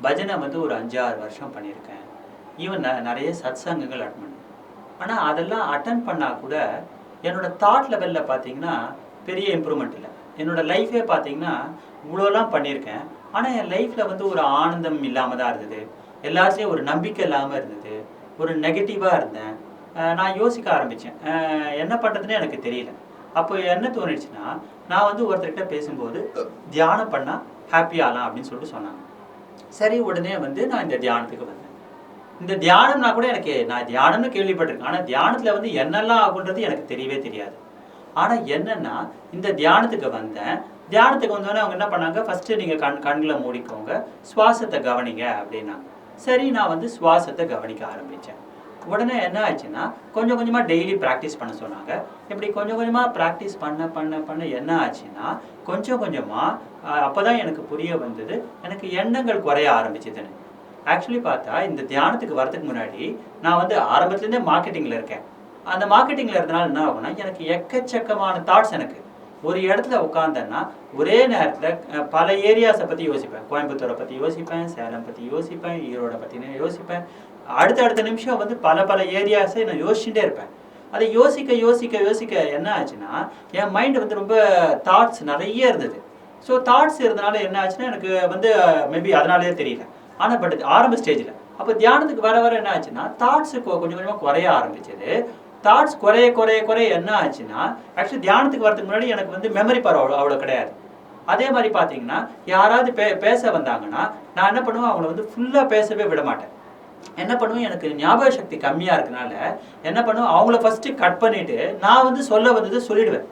பஜனை வந்து ஒரு 5-6 வருஷம் பண்ணியிருக்கேன். ஈவன் நிறைய சத்சங்கங்கள் அட்டன் பண்ணேன். ஆனால் அதெல்லாம் அட்டன் பண்ணால் கூட என்னோடய தாட் லெவலில் பார்த்திங்கன்னா பெரிய இம்ப்ரூவ்மெண்ட் இல்லை. என்னோடய லைஃபே பார்த்திங்கன்னா இவ்வளோலாம் பண்ணியிருக்கேன், ஆனால் என் லைஃப்பில் வந்து ஒரு ஆனந்தம் இல்லாமல் தான் இருந்தது. எல்லாத்துலேயும் ஒரு நம்பிக்கை இல்லாமல் இருந்தது, ஒரு நெகட்டிவாக இருந்தேன். நான் யோசிக்க ஆரம்பித்தேன், என்ன பண்ணுறதுன்னு எனக்கு தெரியல. அப்போ என்ன தோணிடுச்சுன்னா, நான் வந்து ஒருத்தர்கிட்ட பேசும்போது தியானம் பண்ணால் ஹாப்பி ஆகலாம் அப்படின்னு சொல்லிட்டு சொன்னாங்க. சரி, உடனே வந்து நான் இந்த தியானத்துக்கு வந்தேன். இந்த தியானம்னா கூட நான் தியானம்னு கேள்விப்பட்டிருக்கேன், ஆனால் தியானத்தில் வந்து என்னெல்லாம் ஆகுன்றது எனக்கு தெரியவே தெரியாது. ஆனால் என்னென்னா, இந்த தியானத்துக்கு வந்தேன். தியானத்துக்கு வந்தோடனே அவங்க என்ன பண்ணாங்க, ஃபஸ்ட்டு நீங்கள் கண்களை மூடிக்கோங்க, சுவாசத்தை கவனிங்க அப்படின்னாங்க. சரி, நான் வந்து சுவாசத்தை கவனிக்க ஆரம்பித்தேன். உடனே என்ன ஆச்சுன்னா, கொஞ்சம் கொஞ்சமாக டெய்லி ப்ராக்டிஸ் பண்ண சொன்னாங்க. இப்படி கொஞ்சம் கொஞ்சமாக ப்ராக்டிஸ் பண்ண பண்ண பண்ண என்ன ஆச்சுன்னா, கொஞ்சம் கொஞ்சமாக அப்போ தான் எனக்கு புரிய வந்தது, எனக்கு எண்ணங்கள் குறைய ஆரம்பிச்சதுன்னு. ஆக்சுவலி பார்த்தா இந்த தியானத்துக்கு வரதுக்கு முன்னாடி நான் வந்து ஆரம்பத்துலேருந்தே மார்க்கெட்டிங்கில் இருக்கேன். அந்த மார்க்கெட்டிங்கில் இருந்தனால என்ன ஆகும்னா, எனக்கு எக்கச்சக்கமான தாட்ஸ். எனக்கு ஒரு இடத்துல உட்காந்தேன்னா ஒரே நேரத்தில் பல ஏரியாஸை பற்றி யோசிப்பேன். கோயம்புத்தூரை பற்றி யோசிப்பேன், சேலம் பற்றி யோசிப்பேன், ஈரோடை பற்றினே யோசிப்பேன். அடுத்த நிமிஷம் வந்து பல ஏரியாஸை நான் யோசிச்சுட்டே இருப்பேன். அதை யோசிக்க யோசிக்க யோசிக்க என்ன ஆச்சுன்னா என் மைண்டு வந்து ரொம்ப தாட்ஸ் நிறைய இருந்தது. ஸோ தாட்ஸ் இருந்தனால என்ன ஆச்சுன்னா எனக்கு வந்து மேபி அதனாலேயே தெரியல. ஆனால் பட் ஆரம்ப ஸ்டேஜில் அப்போ தியானத்துக்கு வர வர என்ன ஆச்சுன்னா தாட்ஸு கொஞ்சம் கொஞ்சமாக குறைய ஆரம்பிச்சது. தாட்ஸ் குறைய குறைய குறைய என்ன ஆச்சுன்னா ஆக்சுவலி தியானத்துக்கு வரதுக்கு முன்னாடி எனக்கு வந்து மெமரி பவர் அவ்வளோ கிடையாது. அதே மாதிரி பார்த்தீங்கன்னா யாராவது பேச வந்தாங்கன்னா நான் என்ன பண்ணுவேன், அவங்கள வந்து ஃபுல்லாக பேசவே விட மாட்டேன். என்ன பண்ணுவேன், எனக்கு ஞாபக சக்தி கம்மியாக இருக்கனால என்ன பண்ணுவேன், அவங்கள ஃபஸ்ட்டு கட் பண்ணிவிட்டு நான் வந்து சொல்ல வந்தது சொல்லிடுவேன்.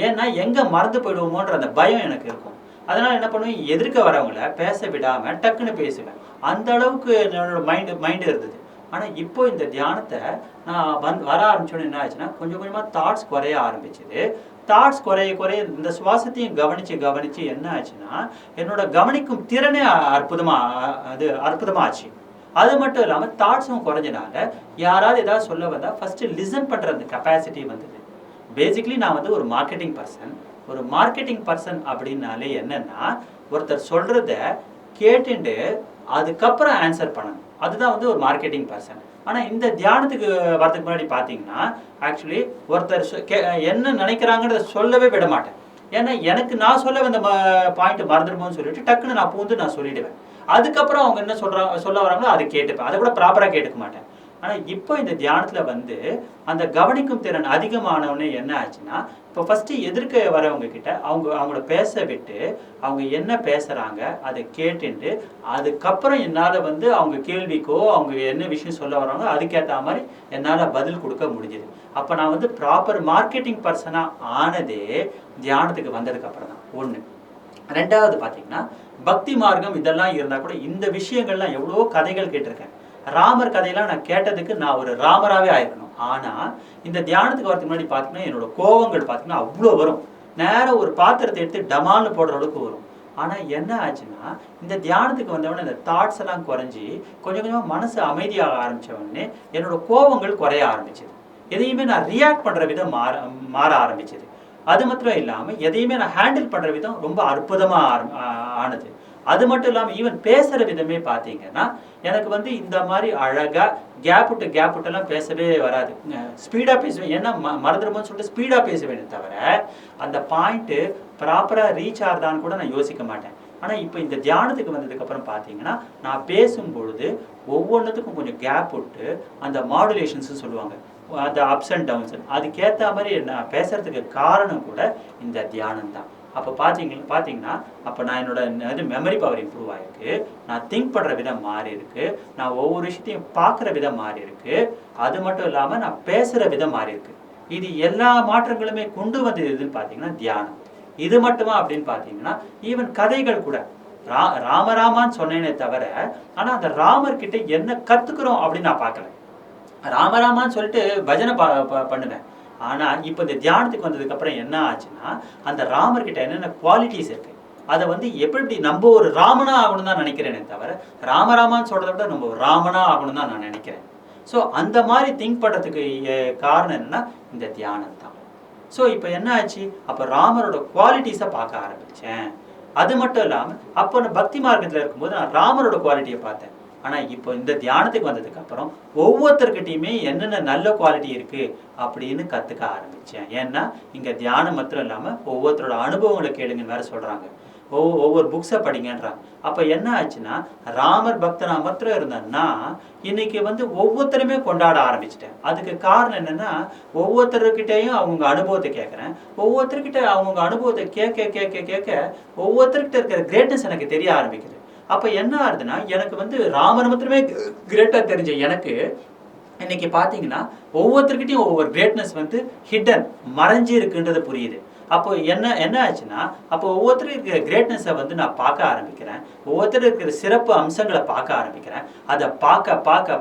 ஏன்னா எங்கே மறந்து போயிடுவோமோன்ற அந்த பயம் எனக்கு இருக்கும். அதனால் என்ன பண்ணுவேன், எதிர்க்க வரவங்கள பேச விடாமல் டக்குன்னு பேசுவேன். அந்த அளவுக்கு என்னோட மைண்டு இருந்தது. ஆனால் இப்போ இந்த தியானத்தை நான் வர ஆரம்பிச்சோன்னு என்ன ஆச்சுன்னா கொஞ்சம் கொஞ்சமாக தாட்ஸ் குறைய ஆரம்பிச்சுது. தாட்ஸ் குறைய குறைய இந்த சுவாசத்தையும் கவனித்து என்ன ஆச்சுன்னா என்னோட கவனிக்கும் திறனே அற்புதமாச்சு. அது மட்டும் இல்லாமல் தாட்ஸும் குறைஞ்சனால யாராவது ஏதாவது சொல்ல வந்தால் ஃபஸ்ட்டு லிசன் பண்ணுற அந்த கெப்பாசிட்டி வந்தது. பேசிக்லி நான் வந்து ஒரு மார்க்கெட்டிங் பர்சன் அப்படின்னாலே என்னன்னா ஒருத்தர் சொல்கிறத கேட்டுட்டு அதுக்கப்புறம் ஆன்சர் பண்ணணும். அதுதான் வந்து ஒரு மார்க்கெட்டிங் பர்சன். ஆனால் இந்த தியானத்துக்கு வரதுக்கு முன்னாடி பார்த்தீங்கன்னா ஆக்சுவலி ஒருத்தர் என்ன நினைக்கிறாங்கிறத சொல்லவே விட மாட்டேன். ஏன்னா எனக்கு நான் சொல்ல வந்த பாயிண்ட் மறந்துடுமோன்னு சொல்லிட்டு டக்குன்னு நான் பூந்து நான் சொல்லிடுவேன். அதுக்கப்புறம் அவங்க என்ன சொல்ல வராங்களோ அதை கேட்டுப்பேன். அதை கூட ப்ராப்பராக கேட்டுக்க மாட்டேன். ஆனால் இப்போ இந்த தியானத்தில் வந்து அந்த கவனிக்கும் திறன் அதிகமானவொடனே என்ன ஆச்சுன்னா இப்போ ஃபஸ்ட்டு எதிர்க்க வரவங்க கிட்ட அவங்கள பேச விட்டு அவங்க என்ன பேசுகிறாங்க அதை கேட்டுட்டு அதுக்கப்புறம் என்னால் வந்து அவங்க கேள்விக்கோ அவங்க என்ன விஷயம் சொல்ல வராங்களோ அதுக்கேற்ற மாதிரி என்னால் பதில் கொடுக்க முடிஞ்சுது. அப்போ நான் வந்து ப்ராப்பர் மார்க்கெட்டிங் பர்சனாக ஆனதே தியானத்துக்கு வந்ததுக்கப்புறம் தான். ஒன்று. ரெண்டாவது பார்த்தீங்கன்னா பக்தி மார்க்கம் இதெல்லாம் இருந்தால் கூட இந்த விஷயங்கள்லாம் எவ்வளோ கதைகள் கேட்டிருக்கேன். ராமர் கதையெல்லாம் நான் கேட்டதுக்கு நான் ஒரு ராமராகவே ஆயிருக்கணும். ஆனால் இந்த தியானத்துக்கு வரதுக்கு முன்னாடி பார்த்தீங்கன்னா என்னோட கோபங்கள் பார்த்தீங்கன்னா அவ்வளோ வரும். நேரம் ஒரு பாத்திரத்தை எடுத்து டமால்னு போடுற அளவுக்கு வரும். ஆனால் என்ன ஆச்சுன்னா இந்த தியானத்துக்கு வந்தவொடனே இந்த தாட்ஸ் எல்லாம் குறைஞ்சி கொஞ்சம் கொஞ்சமாக மனசு அமைதியாக ஆரம்பித்தவொடனே என்னோட கோபங்கள் குறைய ஆரம்பிச்சது. எதையுமே நான் ரியாக்ட் பண்ணுற விதம் மாற ஆரம்பிச்சது. அது மாத்திரம் இல்லாமல் எதையுமே நான் ஹேண்டில் பண்ணுற விதம் ரொம்ப அற்புதமாக ஆனது. அது மட்டும் இல்லாமல் ஈவன் பேசுகிற விதமே பார்த்தீங்கன்னா எனக்கு வந்து இந்த மாதிரி அழகாக கேப்புட்டெல்லாம் பேசவே வராது. ஸ்பீடாக பேசுவேன். ஏன்னா மறந்துடுமோன்னு சொல்லிட்டு ஸ்பீடாக பேசுவேனே தவிர அந்த பாயிண்ட்டு ப்ராப்பராக ரீச் ஆகுதான்னு கூட நான் யோசிக்க மாட்டேன். ஆனால் இப்போ இந்த தியானத்துக்கு வந்ததுக்கப்புறம் பார்த்தீங்கன்னா நான் பேசும்பொழுது ஒவ்வொன்றுத்துக்கும் கொஞ்சம் கேப் விட்டு அந்த மாடுலேஷன்ஸு சொல்லுவாங்க, அந்த அப்ஸ் அண்ட் டவுன்ஸ், அதுக்கேற்ற மாதிரி நான் பேசுகிறதுக்கு காரணம் கூட இந்த தியானம் தான். அப்போ பார்த்தீங்கன்னா அப்போ நான் என்னோட மெமரி பவர் இம்ப்ரூவ் ஆகிருக்கு. நான் திங்க் பண்ணுற விதம் மாறி இருக்கு. நான் ஒவ்வொரு விஷயத்தையும் பார்க்குற விதம் மாறி இருக்கு. அது மட்டும் இல்லாமல் நான் பேசுகிற விதம் மாறி இருக்கு. இது எல்லா மாற்றங்களுமே கொண்டு வந்தது எதுன்னு பார்த்தீங்கன்னா தியானம். இது மட்டுமா அப்படின்னு பார்த்தீங்கன்னா ஈவன் கதைகள் கூட ராமராமான்னு சொன்னேனே தவிர ஆனால் அந்த ராமர்கிட்ட என்ன கற்றுக்குறோம் அப்படின்னு நான் பார்க்கல. ராமராமான்னு சொல்லிட்டு பஜனை பண்ணுவேன். ஆனால் இப்போ இந்த தியானத்துக்கு வந்ததுக்கப்புறம் என்ன ஆச்சுன்னா அந்த ராமர்கிட்ட என்னென்ன குவாலிட்டிஸ் இருக்குது அதை வந்து எப்படி நம்ம ஒரு ராமனா ஆகணும் தான் நினைக்கிறேனே தவிர ராமராமான்னு சொல்கிறத விட நம்ம ஒரு ராமனா ஆகணும் தான் நான் நினைக்கிறேன். ஸோ அந்த மாதிரி திங்க் பண்ணுறதுக்கு காரணம் என்னென்னா இந்த தியானம் தான். ஸோ இப்போ என்ன ஆச்சு, அப்போ ராமரோட குவாலிட்டிஸை பார்க்க ஆரம்பித்தேன். அது மட்டும் இல்லாமல் அப்போ நான் பக்தி மார்க்கத்தில் இருக்கும்போது நான் ராமரோட குவாலிட்டியை பார்த்தேன். ஆனால் இப்போ இந்த தியானத்துக்கு வந்ததுக்கப்புறம் ஒவ்வொருத்தர்கிட்டையுமே என்னென்ன நல்ல குவாலிட்டி இருக்குது அப்படின்னு கற்றுக்க ஆரம்பித்தேன். ஏன்னா இங்கே தியானம் மாத்திரம் இல்லாமல் ஒவ்வொருத்தரோட அனுபவங்களை கேளுங்கன்னு வேறு சொல்கிறாங்க. ஒவ்வொரு புக்ஸை படிங்கன்றாங்க. அப்போ என்ன ஆச்சுன்னா ராமர் பக்தனா மாத்திரம் இருந்தேன்னா இன்னைக்கு வந்து ஒவ்வொருத்தருமே கொண்டாட ஆரம்பிச்சிட்டேன். அதுக்கு காரணம் என்னென்னா ஒவ்வொருத்தர்கிட்டையும் அவங்க அனுபவத்தை கேட்குறேன். ஒவ்வொருத்தர்கிட்ட அவங்க அனுபவத்தை கேட்க ஒவ்வொருத்தர்கிட்ட இருக்கிற கிரேட்னஸ் எனக்கு தெரிய ஆரம்பிக்குது. அப்போ என்ன ஆகுதுன்னா எனக்கு வந்து ராமர் மாத்திரமே கிரேட்டாக தெரிஞ்ச எனக்கு இன்னைக்கு பார்த்தீங்கன்னா ஒவ்வொருத்தர்கிட்டையும் ஒவ்வொரு கிரேட்னஸ் வந்து ஹிடன் மறைஞ்சி இருக்குன்றது புரியுது. அப்போ என்ன ஆச்சுன்னா அப்போ ஒவ்வொருத்தரும் இருக்கிற கிரேட்னஸை வந்து நான் பார்க்க ஆரம்பிக்கிறேன். ஒவ்வொருத்தர் இருக்கிற சிறப்பு அம்சங்களை பார்க்க ஆரம்பிக்கிறேன். அதை பார்க்க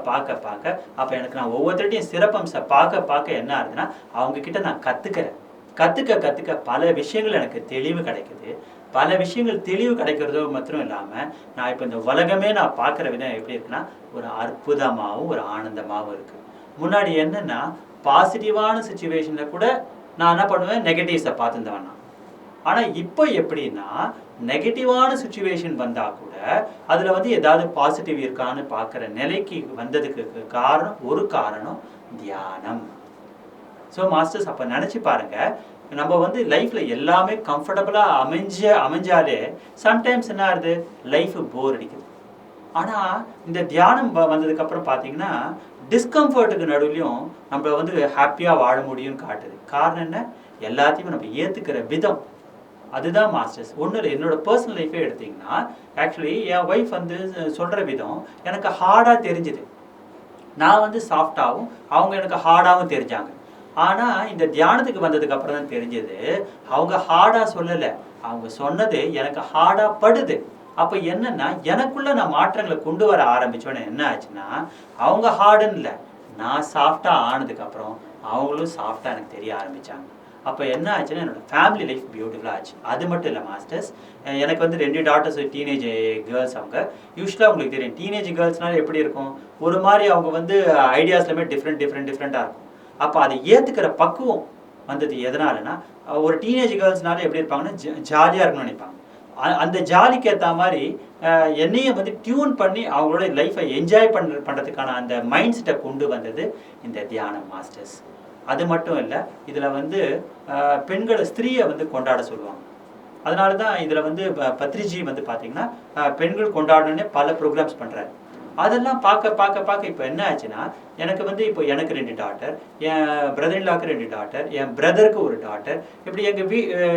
அப்போ எனக்கு நான் ஒவ்வொருத்தருடையும் சிறப்பு அம்சம் பார்க்க என்ன ஆகுதுன்னா அவங்கக்கிட்ட நான் கற்றுக்க பல விஷயங்கள் எனக்கு தெளிவு கிடைக்குது. பல விஷயங்கள் தெளிவு கிடைக்கிறதோ மாத்திரம் இல்லாமல் நான் இப்போ இந்த உலகமே நான் பார்க்குற விதம் எப்படி இருக்குன்னா ஒரு அற்புதமாகவும் ஒரு ஆனந்தமாகவும் இருக்குது. முன்னாடி என்னென்னா பாசிட்டிவான சுச்சுவேஷனில் கூட நான் என்ன பண்ணுவேன், நெகட்டிவ்ஸை பார்த்துருந்தவன் நான். ஆனால் இப்போ எப்படின்னா நெகட்டிவான சுச்சுவேஷன் வந்தால் கூட அதில் வந்து ஏதாவது பாசிட்டிவ் இருக்கான்னு பார்க்குற நிலைக்கு வந்ததுக்கு ஒரு காரணம் தியானம். ஸோ மாஸ்டர்ஸ் அப்போ நினச்சி பாருங்கள், நம்ம வந்து லைஃப்பில் எல்லாமே கம்ஃபர்டபுளாக அமைஞ்சாலே சம்டைம்ஸ் என்ன ஆகுது, லைஃபு போர் அடிக்குது. ஆனால் இந்த தியானம் வந்ததுக்கப்புறம் பார்த்தீங்கன்னா டிஸ்கம்ஃபர்ட்டுக்கு நடுவுலையும் நம்ம வந்து ஹாப்பியாக வாழ முடியும்னு காட்டுது. காரணம் என்ன, எல்லாத்தையும் நம்ம ஏற்றுக்கிற விதம். அதுதான் மாஸ்டர்ஸ். ஒன்றும் இல்லை, என்னோடய பர்சனல் லைஃபே எடுத்திங்கன்னா ஆக்சுவலி என் ஒய்ஃப் வந்து சொல்கிற விதம் எனக்கு ஹார்டாக தெரிஞ்சுது. நான் வந்து சாஃப்டாகவும் அவங்க எனக்கு ஹார்டாகவும் தெரிஞ்சாங்க. ஆனால் இந்த தியானத்துக்கு வந்ததுக்கு அப்புறம் தான் தெரிஞ்சது, அவங்க ஹார்டாக சொல்லலை, அவங்க சொன்னது எனக்கு ஹார்டாக படுது. அப்போ என்னென்னா எனக்குள்ளே நான் மாற்றங்களை கொண்டு வர ஆரம்பித்தோன்னே என்ன ஆச்சுன்னா, அவங்க ஹார்டுன்னு இல்லை, நான் சாஃப்டாக ஆனதுக்கப்புறம் அவங்களும் சாஃப்டாக எனக்கு தெரிய ஆரம்பித்தாங்க. அப்போ என்ன ஆச்சுன்னா என்னோடய ஃபேமிலி லைஃப் பியூட்டிஃபுல்லாக ஆச்சு. அது மட்டும் இல்லை மாஸ்டர்ஸ், எனக்கு வந்து 2 டாட்டர்ஸ், டீனேஜ் கேர்ள்ஸ். அவங்க யூஸ்வலாக உங்களுக்கு தெரியும், டீனேஜ் கேர்ள்ஸ்னால எப்படி இருக்கும், ஒரு மாதிரி அவங்க வந்து ஐடியாஸ்லாமே டிஃப்ரெண்ட்டாக இருக்கும். அப்போ அதை ஏற்றுக்கிற பக்குவம் வந்தது எதனாலனா, ஒரு டீனேஜ் கேர்ள்ஸ்னால எப்படி இருப்பாங்கன்னா ஜாலியாக இருக்கணும்னு நினைப்பாங்க. அந்த ஜாலிக்கு ஏற்ற மாதிரி என்னையும் வந்து டியூன் பண்ணி அவங்களோட லைஃப்பை என்ஜாய் பண்ணுறதுக்கான அந்த மைண்ட் செட்டை கொண்டு வந்தது இந்த தியானம் மாஸ்டர்ஸ். அது மட்டும் இல்லை, இதில் வந்து பெண்களை, ஸ்திரீயை வந்து கொண்டாட சொல்லுவாங்க. அதனால தான் இதில் வந்து பத்ரிஜி வந்து பார்த்திங்கன்னா பெண்கள் கொண்டாடணுன்னே பல ப்ரோக்ராம்ஸ் பண்ணுறாரு. அதெல்லாம் பார்க்க இப்போ என்ன ஆச்சுன்னா, எனக்கு வந்து இப்போ எனக்கு 2 டாட்டர், என் பிரதர்லாவுக்கு 2 டாட்டர், என் பிரதருக்கு ஒரு டாட்டர், இப்படி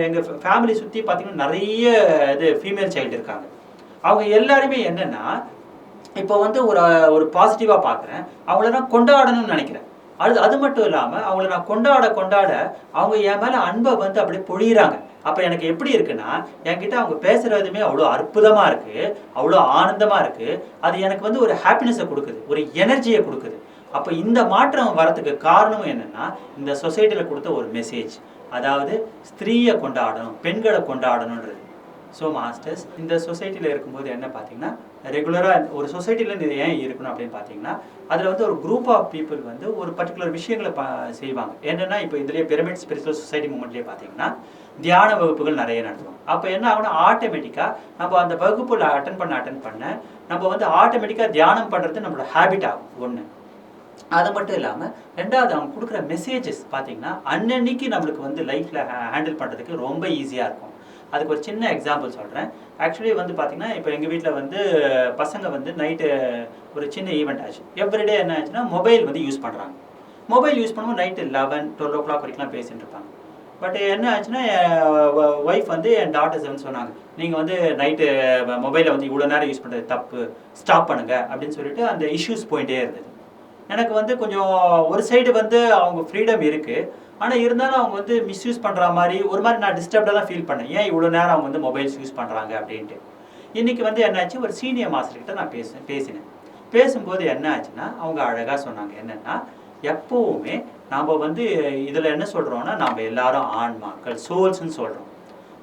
எங்கள் ஃபேமிலி சுற்றி பார்த்திங்கன்னா நிறைய இது ஃபீமேல் சைல்டு இருக்காங்க. அவங்க எல்லாருமே என்னென்னா இப்போ வந்து ஒரு பாசிட்டிவாக பார்க்குறேன், அவங்கள நான் கொண்டாடணும்னு நினைக்கிறேன். அது மட்டும் இல்லாமல் அவங்கள நான் கொண்டாட அவங்க என் மேலே அன்பை வந்து அப்படியே பொழியிறாங்க. அப்போ எனக்கு எப்படி இருக்குன்னா, என்கிட்ட அவங்க பேசுகிறதுமே அவ்வளோ அற்புதமாக இருக்குது, அவ்வளோ ஆனந்தமாக இருக்குது. அது எனக்கு வந்து ஒரு ஹாப்பினஸை கொடுக்குது, ஒரு எனர்ஜியை கொடுக்குது. அப்போ இந்த மாற்றம் வரத்துக்கு காரணம் என்னென்னா, இந்த சொசைட்டியில் கொடுத்த ஒரு மெசேஜ், அதாவது ஸ்திரீயை கொண்டாடணும், பெண்களை கொண்டாடணுன்றது. ஸோ மாஸ்டர்ஸ், இந்த சொசைட்டியில் இருக்கும்போது என்ன பார்த்தீங்கன்னா, ரெகுலராக ஒரு சொசைட்டியில் ஏன் இருக்கணும் அப்படின்னு பார்த்தீங்கன்னா, அதில் வந்து ஒரு குரூப் ஆஃப் பீப்புள் வந்து ஒரு பர்டிகுலர் விஷயங்களை செய்வாங்க. என்னென்னா, இப்போ இதுலேயே பிரமிட் ஸ்பிரிச்சுவல் சொசைட்டி மூமெண்ட்லேயே பார்த்தீங்கன்னா தியான வகுப்புகள் நிறைய நடத்துவோம். அப்போ என்ன ஆகுனா, ஆட்டோமேட்டிக்காக நம்ம அந்த வகுப்புல அட்டன் பண்ண நம்ம வந்து ஆட்டோமேட்டிக்காக தியானம் பண்ணுறது நம்மளோட ஹேபிட் ஆகும். ஒன்று அது மட்டும் இல்லாமல், ரெண்டாவது அவங்க கொடுக்குற மெசேஜஸ் பார்த்தீங்கன்னா அன்னன்னைக்கு நம்மளுக்கு வந்து லைஃப்பில் ஹேண்டில் பண்ணுறதுக்கு ரொம்ப ஈஸியாக இருக்கும். அதுக்கு ஒரு சின்ன எக்ஸாம்பிள் சொல்கிறேன். ஆக்சுவலி வந்து பார்த்திங்கன்னா, இப்போ எங்கள் வீட்டில் வந்து பசங்க வந்து நைட்டு ஒரு சின்ன ஈவெண்ட் ஆச்சு. எவ்ரிடே என்ன ஆச்சுன்னா மொபைல் வந்து யூஸ் பண்ணுறாங்க. மொபைல் யூஸ் பண்ணும்போது நைட்டு 11-12 o'clock வரைக்கும்லாம் பேசிகிட்டு இருப்பாங்க. பட் என்ன ஆச்சுன்னா, என் ஒய்ஃப் வந்து என் டாட்டர்ஸ் வந்து சொன்னாங்க, நீங்கள் வந்து நைட்டு மொபைலை வந்து இவ்வளோ நேரம் யூஸ் பண்ணுறது தப்பு, ஸ்டாப் பண்ணுங்கள் அப்படின்னு சொல்லிட்டு அந்த இஷ்யூஸ் போயிட்டே இருந்தது. எனக்கு வந்து கொஞ்சம் ஒரு சைடு வந்து அவங்க ஃப்ரீடம் இருக்குது, ஆனால் இருந்தாலும் அவங்க வந்து மிஸ்யூஸ் பண்ணுற மாதிரி ஒரு மாதிரி நான் டிஸ்டர்ப்டாக தான் ஃபீல் பண்ணேன். ஏன் இவ்வளோ நேரம் அவங்க வந்து மொபைல்ஸ் யூஸ் பண்ணுறாங்க அப்படின்ட்டு. இன்றைக்கி வந்து என்னாச்சு, ஒரு சீனியர் மாஸ்டர்கிட்ட நான் பேசினேன். பேசும்போது என்ன ஆச்சுன்னா, அவங்க அழகாக சொன்னாங்க, என்னென்னா எப்போவுமே நாம் வந்து இதில் என்ன சொல்கிறோன்னா, நாம் எல்லாரும் ஆன்மாக்கள், சோல்ஸ்ன்னு சொல்கிறோம்.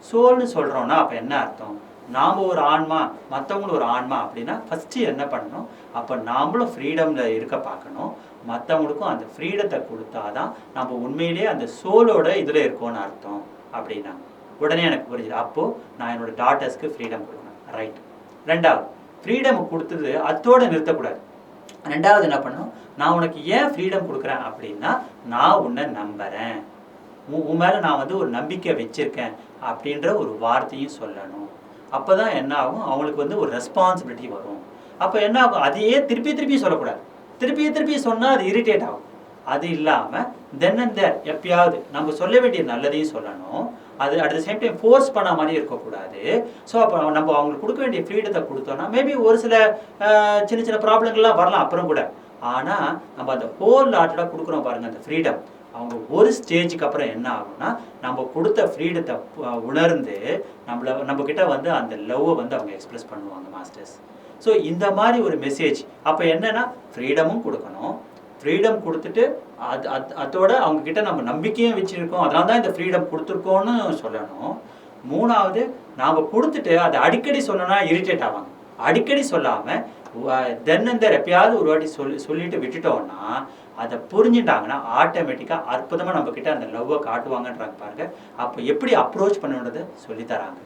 சோல்னு சொல்கிறோன்னா அப்போ என்ன அர்த்தம், நாம் ஒரு ஆன்மா, மற்றவங்களும் ஒரு ஆன்மா அப்படின்னா ஃபஸ்ட்டு என்ன பண்ணணும், அப்போ நாமளும் ஃப்ரீடமில் இருக்க பார்க்கணும், மற்றவங்களுக்கும் அந்த ஃப்ரீடத்தை கொடுத்தாதான் நம்ம உண்மையிலேயே அந்த சோலோட இதில் இருக்கோன்னு அர்த்தம் அப்படின்னா. உடனே எனக்கு புரிஞ்சுது, அப்போது நான் என்னோடய டாட்டர்ஸ்க்கு ஃப்ரீடம் கொடுக்கணும். ரைட். ரெண்டாவது, ஃப்ரீடம் கொடுத்தது அத்தோடு நிறுத்தக்கூடாது. ரெண்டாவது என்ன பண்ணணும், நான் உனக்கு ஏன் ஃப்ரீடம் கொடுக்குறேன் அப்படின்னா, நான் உன்னை நம்புகிறேன், உன் மேலே நான் வந்து ஒரு நம்பிக்கை வச்சுருக்கேன் அப்படின்ற ஒரு வார்த்தையும் சொல்லணும். அப்போ தான் என்ன ஆகும், அவங்களுக்கு வந்து ஒரு ரெஸ்பான்சிபிலிட்டி வரும். அப்போ என்ன ஆகும், அதையே திருப்பி சொல்லக்கூடாது. திருப்பி சொன்னால் அது இரிட்டேட் ஆகும். அது இல்லாமல் தென் அண்ட் தேர் எப்பயாவது நம்ம சொல்ல வேண்டிய நல்லதையும் சொல்லணும். அது at the same time force பண்ண மாதிரி இருக்கக்கூடாது. ஸோ அப்போ நம்ம அவங்களுக்கு கொடுக்க வேண்டிய ஃப்ரீடத்தை கொடுத்தோன்னா மேபி ஒரு சில சின்ன ப்ராப்ளங்கள்லாம் வரலாம் அப்புறம் கூட. ஆனால் நம்ம அந்த ஹோல் லாட்டடாக கொடுக்குறோம் பாருங்கள் அந்த ஃப்ரீடம், அவங்க ஒரு ஸ்டேஜுக்கு அப்புறம் என்ன ஆகும்னா, நம்ம கொடுத்த ஃப்ரீடத்தை உணர்ந்து நம்மக்கிட்ட வந்து அந்த லவ்வை வந்து அவங்க எக்ஸ்பிரஸ் பண்ணுவாங்க மாஸ்டர்ஸ். ஸோ இந்த மாதிரி ஒரு மெசேஜ். அப்போ என்னென்னா, ஃப்ரீடமும் கொடுக்கணும், ஃப்ரீடம் கொடுத்துட்டு அதோட அவங்கக்கிட்ட நம்ம நம்பிக்கையும் வச்சுருக்கோம், அதனால தான் இந்த ஃப்ரீடம் கொடுத்துருக்கோன்னு சொல்லணும். மூணாவது, நாம் கொடுத்துட்டு அதை அடிக்கடி சொன்னோன்னா இரிட்டேட் ஆவாங்க. அடிக்கடி சொல்லாமல் தென் அண்ட் தேர் எப்பயாவது ஒரு வாட்டி சொல்லிட்டு விட்டுட்டோன்னா, அதை புரிஞ்சுட்டாங்கன்னா ஆட்டோமேட்டிக்காக அற்புதமாக நம்மக்கிட்ட அந்த லவ்வை காட்டுவாங்கன்றாங்க பாருங்கள். அப்போ எப்படி அப்ரோச் பண்ணுன்றதை சொல்லித்தராங்க.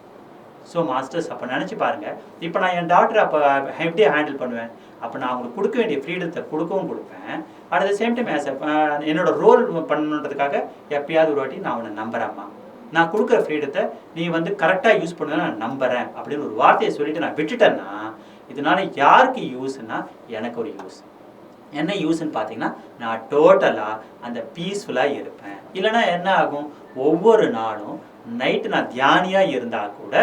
ஸோ மாஸ்டர்ஸ் அப்போ நினச்சி பாருங்கள், இப்போ நான் என் டாக்டர் அப்போ எப்படி ஹேண்டில் பண்ணுவேன்? அப்போ நான் அவங்களுக்கு கொடுக்க வேண்டிய ஃப்ரீடத்தை கொடுப்பேன். அட் த சேம் டைம் என்னோட ரோல் பண்ணணுன்றதுக்காக எப்பயாவது ஒரு வாட்டி நான் அவனை நம்புகிறேம்மா, நான் கொடுக்குற ஃப்ரீடத்தை நீ கரெக்டாக யூஸ் பண்ணுவேன் நான் நம்புகிறேன் அப்படின்னு ஒரு வார்த்தையை சொல்லிவிட்டு நான் விட்டுட்டேன்னா இதனால யாருக்கு யூஸ்னா எனக்கு ஒரு யூஸ். என்ன யூஸ்ன்னு பார்த்தீங்கன்னா நான் டோட்டலாக அந்த பீஸ்ஃபுல்லாக இருப்பேன். இல்லைனா என்ன ஆகும், ஒவ்வொரு நாளும் நைட்டு நான் தியானியாக இருந்தால் கூட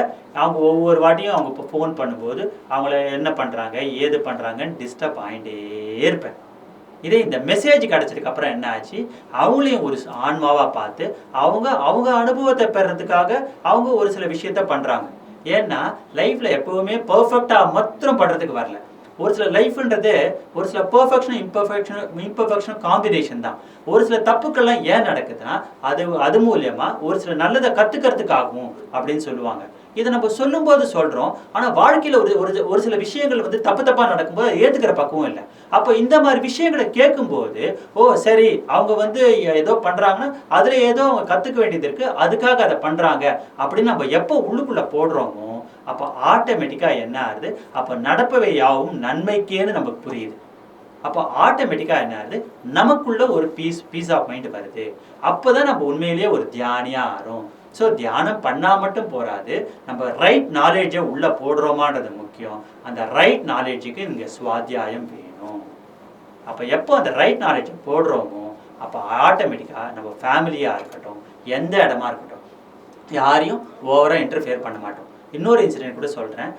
அவங்க ஒவ்வொரு வாட்டியும் அவங்க இப்போ ஃபோன் பண்ணும்போது அவங்கள என்ன பண்ணுறாங்க ஏது பண்ணுறாங்கன்னு டிஸ்டர்ப் ஆகிட்டே இருப்பேன். இதே இந்த மெசேஜ் கிடச்சதுக்கப்புறம் என்ன ஆச்சு, அவங்களையும் ஒரு ஆன்மாவாக பார்த்து அவங்க அனுபவத்தை பெறதுக்காக அவங்க ஒரு சில விஷயத்த பண்ணுறாங்க. ஏன்னா லைஃப்பில் எப்போவுமே பர்ஃபெக்டாக மாத்திரம் பண்ணுறதுக்கு வரல. ஒரு சில லைஃப்ன்றது ஒரு சில பெர்ஃபெக்ஷன் இம்பர்ஃபெக்ஷன் காம்பினேஷன் தான். ஒரு சில தப்புக்கள்லாம் ஏன் நடக்குதுன்னா அது மூலியமாக ஒரு சில நல்லதை கற்றுக்கிறதுக்காகும் அப்படின்னு சொல்லுவாங்க. இதை நம்ம சொல்லும்போது சொல்கிறோம், ஆனால் வாழ்க்கையில் ஒரு சில விஷயங்கள் தப்பாக நடக்கும்போது ஏற்றுக்கிற பக்குவம் இல்லை. அப்போ இந்த மாதிரி விஷயங்களை கேட்கும்போது ஓ சரி அவங்க ஏதோ பண்ணுறாங்கன்னா அதில் ஏதோ அவங்க கற்றுக்க வேண்டியது இருக்குது, அதுக்காக அதை பண்ணுறாங்க அப்படின்னு நம்ம எப்போ உள்ளுக்குள்ளே போடுறோமோ அப்போ ஆட்டோமேட்டிக்காக என்ன ஆகுது, அப்போ நடப்பவை யாவும் நன்மைக்கேன்னு நமக்கு புரியுது. அப்போ ஆட்டோமேட்டிக்காக என்ன ஆகுது, நமக்குள்ள ஒரு பீஸ் ஆஃப் மைண்ட் வருது. அப்போ தான் நம்ம உண்மையிலேயே ஒரு தியானியாக ஆகிறோம். ஸோ தியானம் பண்ணால் மட்டும் போகாது, நம்ம ரைட் நாலேஜை உள்ளே போடுறோமான்றது முக்கியம். அந்த ரைட் நாலேஜுக்கு இங்கே சுவாத்தியாயம் வேணும். அப்போ எப்போ அந்த ரைட் நாலேஜை போடுறோமோ அப்போ ஆட்டோமேட்டிக்காக நம்ம ஃபேமிலியாக இருக்கட்டும், எந்த இடமா இருக்கட்டும், யாரையும் ஓவராக இன்டர்ஃபியர் பண்ண மாட்டோம். இன்னொரு இன்சிடென்ட் கூட சொல்கிறேன்.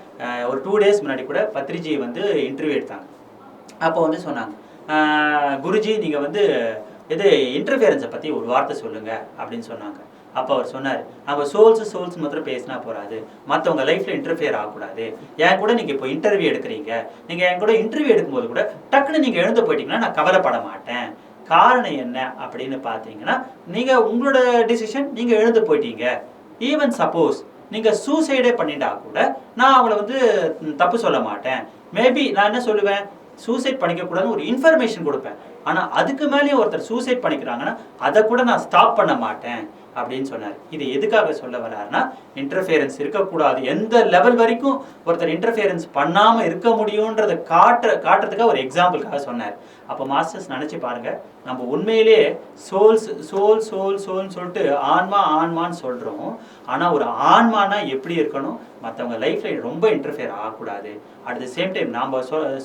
ஒரு 2 days முன்னாடி கூட பத்ரிஜி இன்டர்வியூ எடுத்தாங்க. அப்போ சொன்னாங்க, குருஜி நீங்கள் இது இன்டர்ஃபியரன்ஸை பற்றி ஒரு வார்த்தை சொல்லுங்கள் அப்படின்னு சொன்னாங்க. அப்போ அவர் சொன்னார், நம்ம சோல்ஸ் மாத்திரம் பேசினா போகாது, மற்றவங்க லைஃப்பில் இன்டர்ஃபியர் ஆகக்கூடாது. என் கூட நீங்கள் இப்போ இன்டர்வியூ எடுக்கிறீங்க, நீங்கள் என் கூட இன்டர்வியூ எடுக்கும்போது கூட டக்குன்னு நீங்கள் எழுந்து போயிட்டீங்கன்னா நான் கவலைப்பட மாட்டேன். காரணம் என்ன அப்படின்னு பார்த்தீங்கன்னா, நீங்கள் உங்களோட டிசிஷன், நீங்கள் எழுந்து போயிட்டீங்க. ஈவன் சப்போஸ் நீங்கள் சூசைடே பண்ணிட்டா கூட நான் அவங்கள தப்பு சொல்ல மாட்டேன். மேபி நான் என்ன சொல்லுவேன், சூசைட் பண்ணிக்கக்கூடாதுன்னு ஒரு இன்ஃபர்மேஷன் கொடுப்பேன். ஆனால் அதுக்கு மேலேயும் ஒருத்தர் சூசைட் பண்ணிக்கிறாங்கன்னா அதை கூட நான் ஸ்டாப் பண்ண மாட்டேன் அப்படின்னு சொன்னார். இது எதுக்காக சொல்ல வர்றாருன்னா, இன்டர்ஃபியரன்ஸ் இருக்கக்கூடாது, எந்த லெவல் வரைக்கும் ஒருத்தர் இன்டர்ஃபியரன்ஸ் பண்ணாமல் இருக்க முடியுன்றதை காட்டுறதுக்காக ஒரு எக்ஸாம்பிளுக்காக சொன்னார். அப்போ மாஸ்டர்ஸ் நினச்சி பாருங்கள், நம்ம உண்மையிலேயே சோல்னு சொல்லிட்டு ஆன்மான்னு சொல்கிறோம். ஆனால் ஒரு ஆன்மானா எப்படி இருக்கணும், மற்றவங்க லைஃப்பில் ரொம்ப இன்டர்ஃபியர் ஆகக்கூடாது. அட் த சேம் டைம் நாம்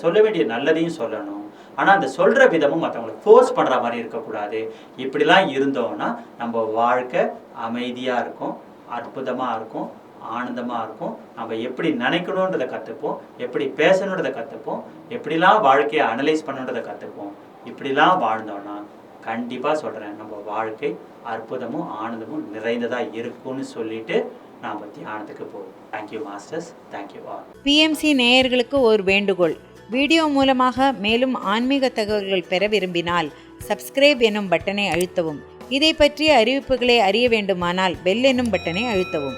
சொல்ல வேண்டிய நல்லதையும் சொல்லணும். ஆனால் அந்த சொல்கிற விதமும் மற்றவங்களை ஃபோர்ஸ் பண்ணுற மாதிரி இருக்கக்கூடாது. இப்படிலாம் இருந்தோம்னா நம்ம வாழ்க்கை அமைதியாக இருக்கும், அற்புதமாக இருக்கும், ஆனந்தமாக இருக்கும். நம்ம எப்படி நினைக்கணுன்றதை கற்றுப்போம், எப்படி பேசணுன்றதை கற்றுப்போம், எப்படிலாம் வாழ்க்கையை அனலைஸ் பண்ணணுன்றதை கற்றுப்போம். இப்படிலாம் வாழ்ந்தோன்னா கண்டிப்பாக சொல்கிறேன், நம்ம வாழ்க்கை அற்புதமும் ஆனந்தமும் நிறைந்ததாக இருக்கும்னு சொல்லிட்டு நாம் தியானத்துக்கு போவோம். Thank you masters, thank you all. PMC நேயர்களுக்கு ஒரு வேண்டுகோள், வீடியோ மூலமாக மேலும் ஆன்மீக தகவல்கள் பெற விரும்பினால் சப்ஸ்கிரைப் எனும் பட்டனை அழுத்தவும். இதை பற்றிய அறிவிப்புகளை அறிய வேண்டுமானால் பெல் எனும் பட்டனை அழுத்தவும்.